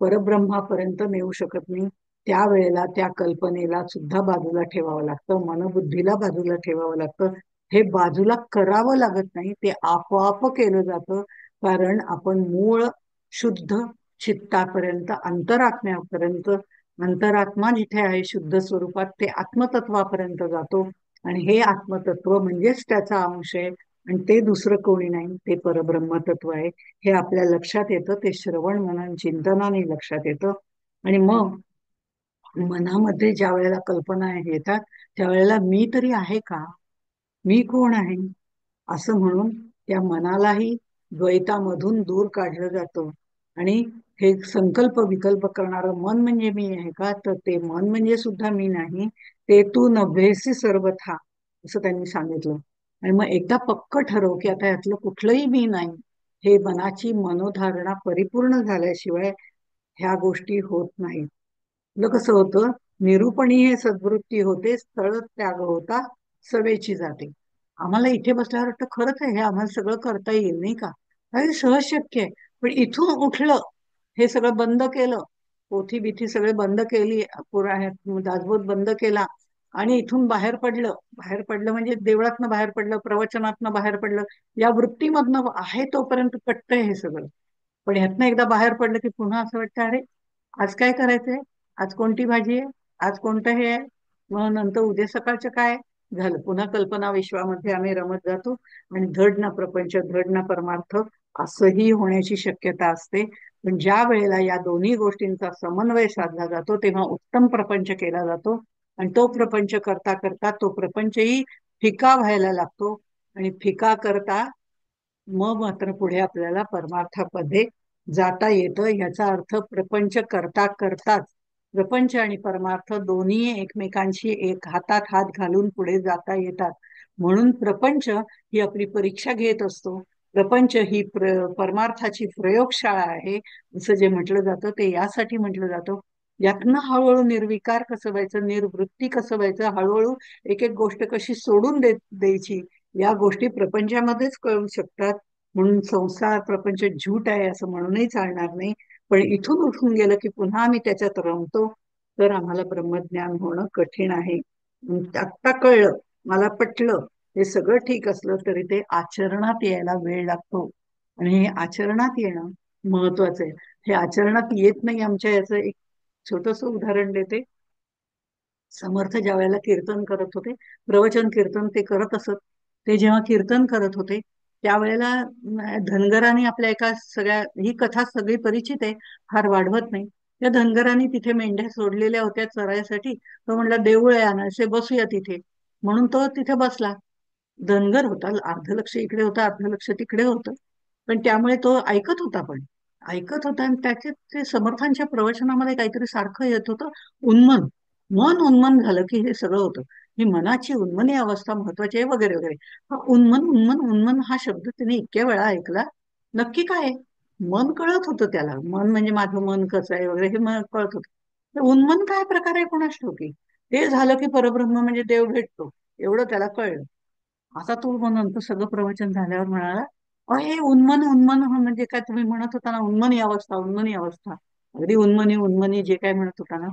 परब्रह्मापर्यंत नेऊ शकत नाही. त्यावेळेला त्या कल्पनेला सुद्धा बाजूला ठेवावं लागतं, मनबुद्धीला बाजूला ठेवावं लागतं. हे बाजूला करावं लागत नाही, ते आपोआप केलं जातं. कारण आपण मूळ शुद्ध चित्तापर्यंत, अंतरात्म्यापर्यंत, अंतरात्मा जिथे आहे शुद्ध स्वरूपात, ते आत्मतत्वापर्यंत जातो. आणि हे आत्मतत्व म्हणजेच त्याचा अंश आहे. आणि ते दुसरं कोणी नाही, ते परब्रह्मतत्व आहे. हे आपल्या लक्षात येतं, ते श्रवण मनन चिंतनाने लक्षात येतं. आणि मग मनामध्ये ज्या वेळेला कल्पना येतात त्यावेळेला मी तरी आहे का, मी कोण आहे, असं म्हणून त्या मनालाही द्वैतामधून दूर काढलं जातं. आणि हे संकल्प विकल्प करणारं मन म्हणजे मी आहे का, तर ते मन म्हणजे सुद्धा मी नाही. ते तू नभेसी सर्वथा, असं त्यांनी सांगितलं. आणि मग एकदा पक्क ठरव की आता यातलं कुठलंही मी नाही. हे मनाची मनोधारणा परिपूर्ण झाल्याशिवाय ह्या गोष्टी होत नाहीत. आपलं कसं होतं, निरूपणीय सद्वृत्ती होते, स्थळ त्याग होता, सवेची जाते. आम्हाला इथे बसल्यावर वाटतं खरंच आहे, हे आम्हाला सगळं करता येईल नाही का, अरे सहज शक्य आहे. पण इथून उठलं, हे सगळं बंद केलं, पोथी बिथी सगळे बंद केली, दासबोध बंद केला, आणि इथून बाहेर पडलं. बाहेर पडलं म्हणजे देवळातनं बाहेर पडलं, प्रवचनातनं बाहेर पडलं, या वृत्तीमधनं आहे तोपर्यंत कटतंय हे सगळं. पण ह्यातनं एकदा बाहेर पडलं की पुन्हा असं वाटतं, अरे आज काय करायचंय, आज कोणती भाजी आहे, आज कोणतं हे आहे, मग नंतर उद्या सकाळचं काय. झालं पुन्हा कल्पना विश्वामध्ये आम्ही रमत जातो. आणि धड ना प्रपंच धड ना परमार्थ असंही होण्याची शक्यता असते. पण ज्या वेळेला या दोन्ही गोष्टींचा समन्वय साधला जातो तेव्हा उत्तम प्रपंच केला जातो. आणि तो प्रपंच करता करता तो प्रपंचही फिका व्हायला लागतो. आणि फिका करता मग मात्र पुढे आपल्याला परमार्थामध्ये जाता येतं. याचा अर्थ प्रपंच करता करताच प्रपंच आणि परमार्थ दोन्ही एकमेकांशी एक हातात हात घालून पुढे जाता येतात. म्हणून प्रपंच ही आपली परीक्षा घेत असतो. प्रपंच ही परमार्थाची प्रयोगशाळा आहे, असं जे म्हटलं जातं ते यासाठी म्हटलं जातं. यातनं हळूहळू निर्विकार कसं व्हायचं, निर्वृत्ती कसं व्हायचं, हळूहळू एक एक गोष्ट कशी सोडून द्यायची, या गोष्टी प्रपंचामध्येच कळू शकतात. म्हणून संसार प्रपंच झूट आहे असं म्हणूनही चालणार नाही. पण इथून उठून गेलं की पुन्हा आम्ही त्याच्यात रमतो, तर आम्हाला ब्रह्मज्ञान होणं कठीण आहे. आत्ता कळलं, मला पटलं, हे सगळं ठीक असलं तरी ते आचरणात यायला वेळ लागतो. आणि हे आचरणात येणं महत्वाचं आहे. हे आचरणात येत नाही आमच्या, याचं एक छोटस उदाहरण देते. समर्थ ज्या वेळेला कीर्तन करत होते, प्रवचन कीर्तन ते करत असत, ते जेव्हा कीर्तन करत होते त्यावेळेला धनगरांनी आपल्या एका सगळ्या, ही कथा सगळी परिचित आहे, फार वाढवत नाही. त्या धनगरांनी तिथे मेंढ्या सोडलेल्या होत्या चरायसाठी. तो म्हणला देऊळ आहे अनायसे, बसूया तिथे. म्हणून तो तिथे बसला. धनगर होता, अर्ध लक्ष इकडे होतं अर्ध लक्ष तिकडे होतं. पण त्यामुळे तो ऐकत होता. पण ऐकत होता आणि त्याचे ते समर्थांच्या प्रवचनामध्ये काहीतरी सारखं येत होतं, उन्मन. मन उन्मन झालं की हे सगळं होतं. ही मनाची उन्मनी अवस्था महत्वाची आहे वगैरे वगैरे. हा उन्मन उन्मन उन्मन हा शब्द त्याने इतक्या वेळा ऐकला. नक्की काय आहे? मन कळत होतं त्याला, मन म्हणजे माझं मन कसं आहे वगैरे हे मन कळत होतं. तर उन्मन काय प्रकार आहे कोणास ठाऊकी. ते झालं की परब्रह्म म्हणजे देव भेटतो, एवढं त्याला कळलं. आता तो मग नंतर सगळं प्रवचन झाल्यावर म्हणाला, हे उन्मन उन्मन म्हणजे काय तुम्ही म्हणत होता ना, उन्मनी अवस्था उन्मनी अवस्था, अगदी उन्मनी उन्मनी जे काय म्हणत होता ना,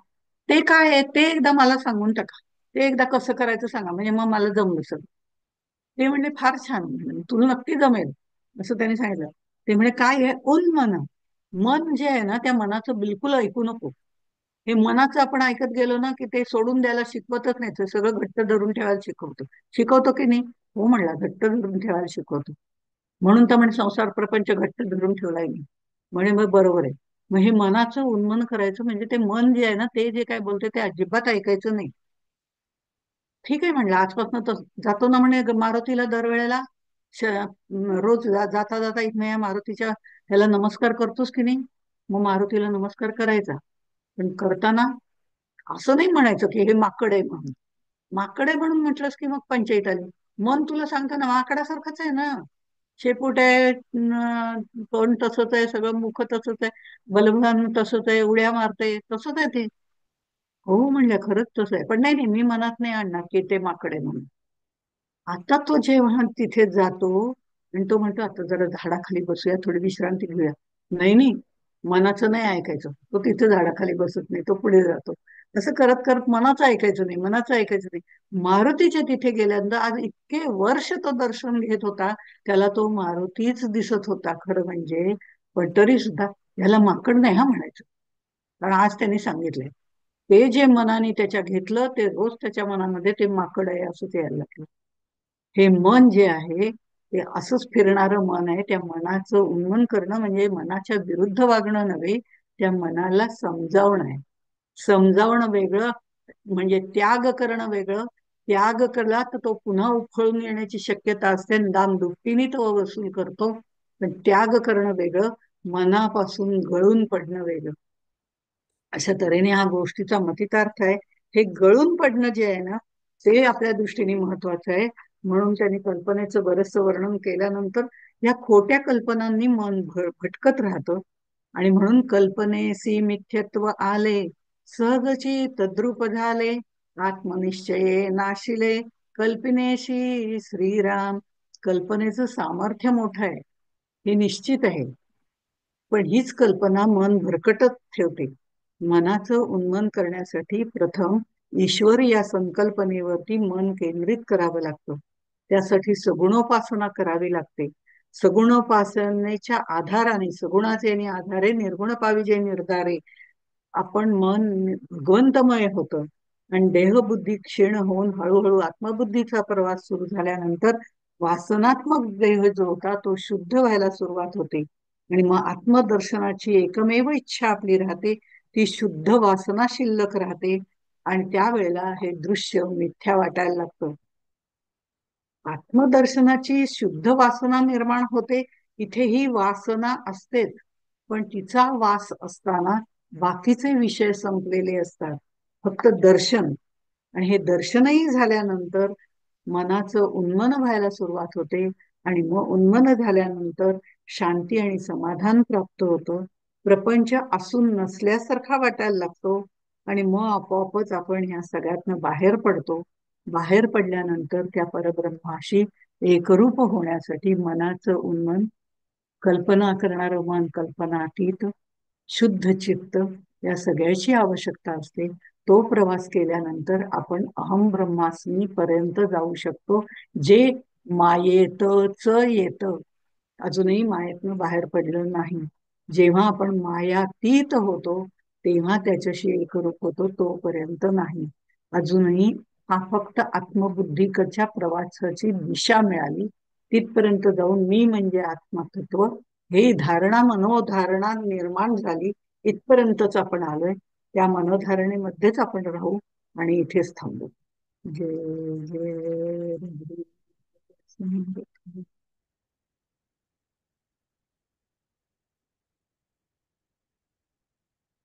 ते काय आहे ते एकदा मला सांगून टाका. ते एकदा कसं करायचं सांगा, म्हणजे मग मला जमलं सगळं. ते म्हणले फार छान, म्हणजे तुला नक्की जमेल असं त्यांनी सांगितलं. ते म्हणजे काय आहे उन्मन. मन जे आहे ना, त्या मनाचं बिलकुल ऐकू नको. हे मनाचं आपण ऐकत गेलो ना की ते सोडून द्यायला शिकवतच नाही, ते सगळं घट्ट धरून ठेवायला शिकवतो. शिकवतो की नाही? हो म्हणला, घट्ट धरून ठेवायला शिकवतो. म्हणून तर म्हणे संसार प्रपंच घट्ट धरून ठेवलाय मी. म्हणे मग बरोबर आहे. मग हे मनाचं उन्मन करायचं म्हणजे ते मन जे आहे ना, ते जे काय बोलते ते अजिबात ऐकायचं नाही. ठीक आहे म्हणलं, आजपासून तर जातो ना म्हणे मारुतीला दरवेळेला. रोज जाता जाता इथनं या मारुतीच्या ह्याला नमस्कार करतोस की नाही? मग मारुतीला नमस्कार करायचा. पण करताना असं नाही म्हणायचं की हे माकड आहे म्हणून. माकड आहे म्हणून म्हटलंस की मग पंचायत आली. मन तुला सांगतं ना माकडासारखंच आहे ना. शेपूट आहे, तोंड तसंच आहे, सगळं मुख तसंच आहे, बलभान तसंच आहे, उड्या मारते तसंच आहे ते. हो म्हणल्या, खरंच तसं आहे. पण नाही नाही, मी मनात नाही आणणार की ते माकड आहे म्हणून. आता तो जेव्हा तिथे जातो आणि तो म्हणतो आता जरा झाडाखाली बसूया, थोडी विश्रांती घेऊया. नाही नाही, मनाचं नाही ऐकायचं. तो तिथे झाडाखाली बसत नाही, तो पुढे जातो. असं करत करत मनाचं ऐकायचं नाही, मनाचं ऐकायचं नाही. मारुतीच्या तिथे गेल्यानंतर आज इतके वर्ष तो दर्शन घेत होता, त्याला तो मारुतीच दिसत होता खरं म्हणजे. पण तरी सुद्धा याला माकड नाही हा म्हणायचं. कारण आज त्यांनी सांगितलंय, ते जे मनाने त्याच्या घेतलं ते रोज त्याच्या मनामध्ये ते माकड आहे असं ते यायला लागलं. हे मन जे आहे ते असंच फिरणारं मन आहे. त्या मनाचं उन्मन करणं म्हणजे मनाच्या विरुद्ध वागणं नव्हे, त्या मनाला समजावणं आहे. समजावणं वेगळं, म्हणजे त्याग करणं वेगळं. त्याग केला तर तो पुन्हा उफळून येण्याची शक्यता असते आणि दाम दुपटीने तो वसूल करतो. पण त्याग करणं वेगळं, मनापासून गळून पडणं वेगळं. अशा तऱ्हेने हा गोष्टीचा मतितार्थ आहे. हे गळून पडणं जे आहे ना, ते आपल्या दृष्टीने महत्वाचं आहे. म्हणून त्यांनी कल्पनेचं बरचसं वर्णन केल्यानंतर या खोट्या कल्पनांनी मन भटकत राहतं. आणि म्हणून कल्पनेसी मिथ्यत्व आले, सहजची तद्रूप झाले, आत्मनिश्चये नाशिले, कल्पनेशी श्रीराम. कल्पनेचं सामर्थ्य मोठं आहे, हे निश्चित आहे. पण हीच कल्पना मन भरकटत ठेवते. मनाचं उन्मन करण्यासाठी प्रथम ईश्वर या संकल्पनेवरती मन केंद्रित करावं लागतं. त्यासाठी सगुणोपासना करावी लागते. सगुणोपासनेच्या आधाराने, सगुणाचे आधारे निर्गुण पाविजे निर्धारे, आपण मन भगवंतमय होतं. आणि देहबुद्धी क्षीण होऊन हळूहळू आत्मबुद्धीचा प्रवास सुरू झाल्यानंतर वासनात्मक देह जो होता तो शुद्ध व्हायला सुरुवात होते. आणि मग आत्मदर्शनाची एकमेव इच्छा आपली राहते, ती शुद्ध वासना शिल्लक राहते. आणि त्यावेळेला हे दृश्य मिथ्या वाटायला लागतं. आत्मदर्शनाची शुद्ध वासना निर्माण होते, इथे ही वासना असतेच, पण तिचा वास असताना बाकीचे विषय संपलेले असतात. फक्त दर्शन. आणि हे दर्शनही झाल्यानंतर मनाचं उन्मन व्हायला सुरुवात होते. आणि मग उन्मन झाल्यानंतर शांती आणि समाधान प्राप्त होतं. प्रपंच असून नसल्यासारखा वाटायला लागतो. आणि मग आपोआपच आपण ह्या सगळ्यातनं बाहेर पडतो. बाहेर पडल्यानंतर त्या परब्रह्माशी एकरूप होण्यासाठी मनाचं उन्मन, कल्पना करणारं मन, कल्पनातीत, शुद्ध चित्त, या सगळ्याची आवश्यकता असते. तो प्रवास केल्यानंतर आपण अहम ब्रह्मास्मी पर्यंत जाऊ शकतो, जे मायेतच येत. अजूनही मायेतनं बाहेर पडलं नाही. जेव्हा आपण मायातीत होतो तेव्हा त्याच्याशी एकरूप होतो, तोपर्यंत नाही. अजूनही हा फक्त आत्मबुद्धीकडच्या प्रवासाची दिशा मिळाली. तिथपर्यंत जाऊन मी म्हणजे आत्मतत्व हे धारणा, मनोधारणा निर्माण झाली. इथपर्यंतच आपण आलोय. त्या मनोधारणेमध्येच आपण राहू आणि इथेच थांबू. जय जय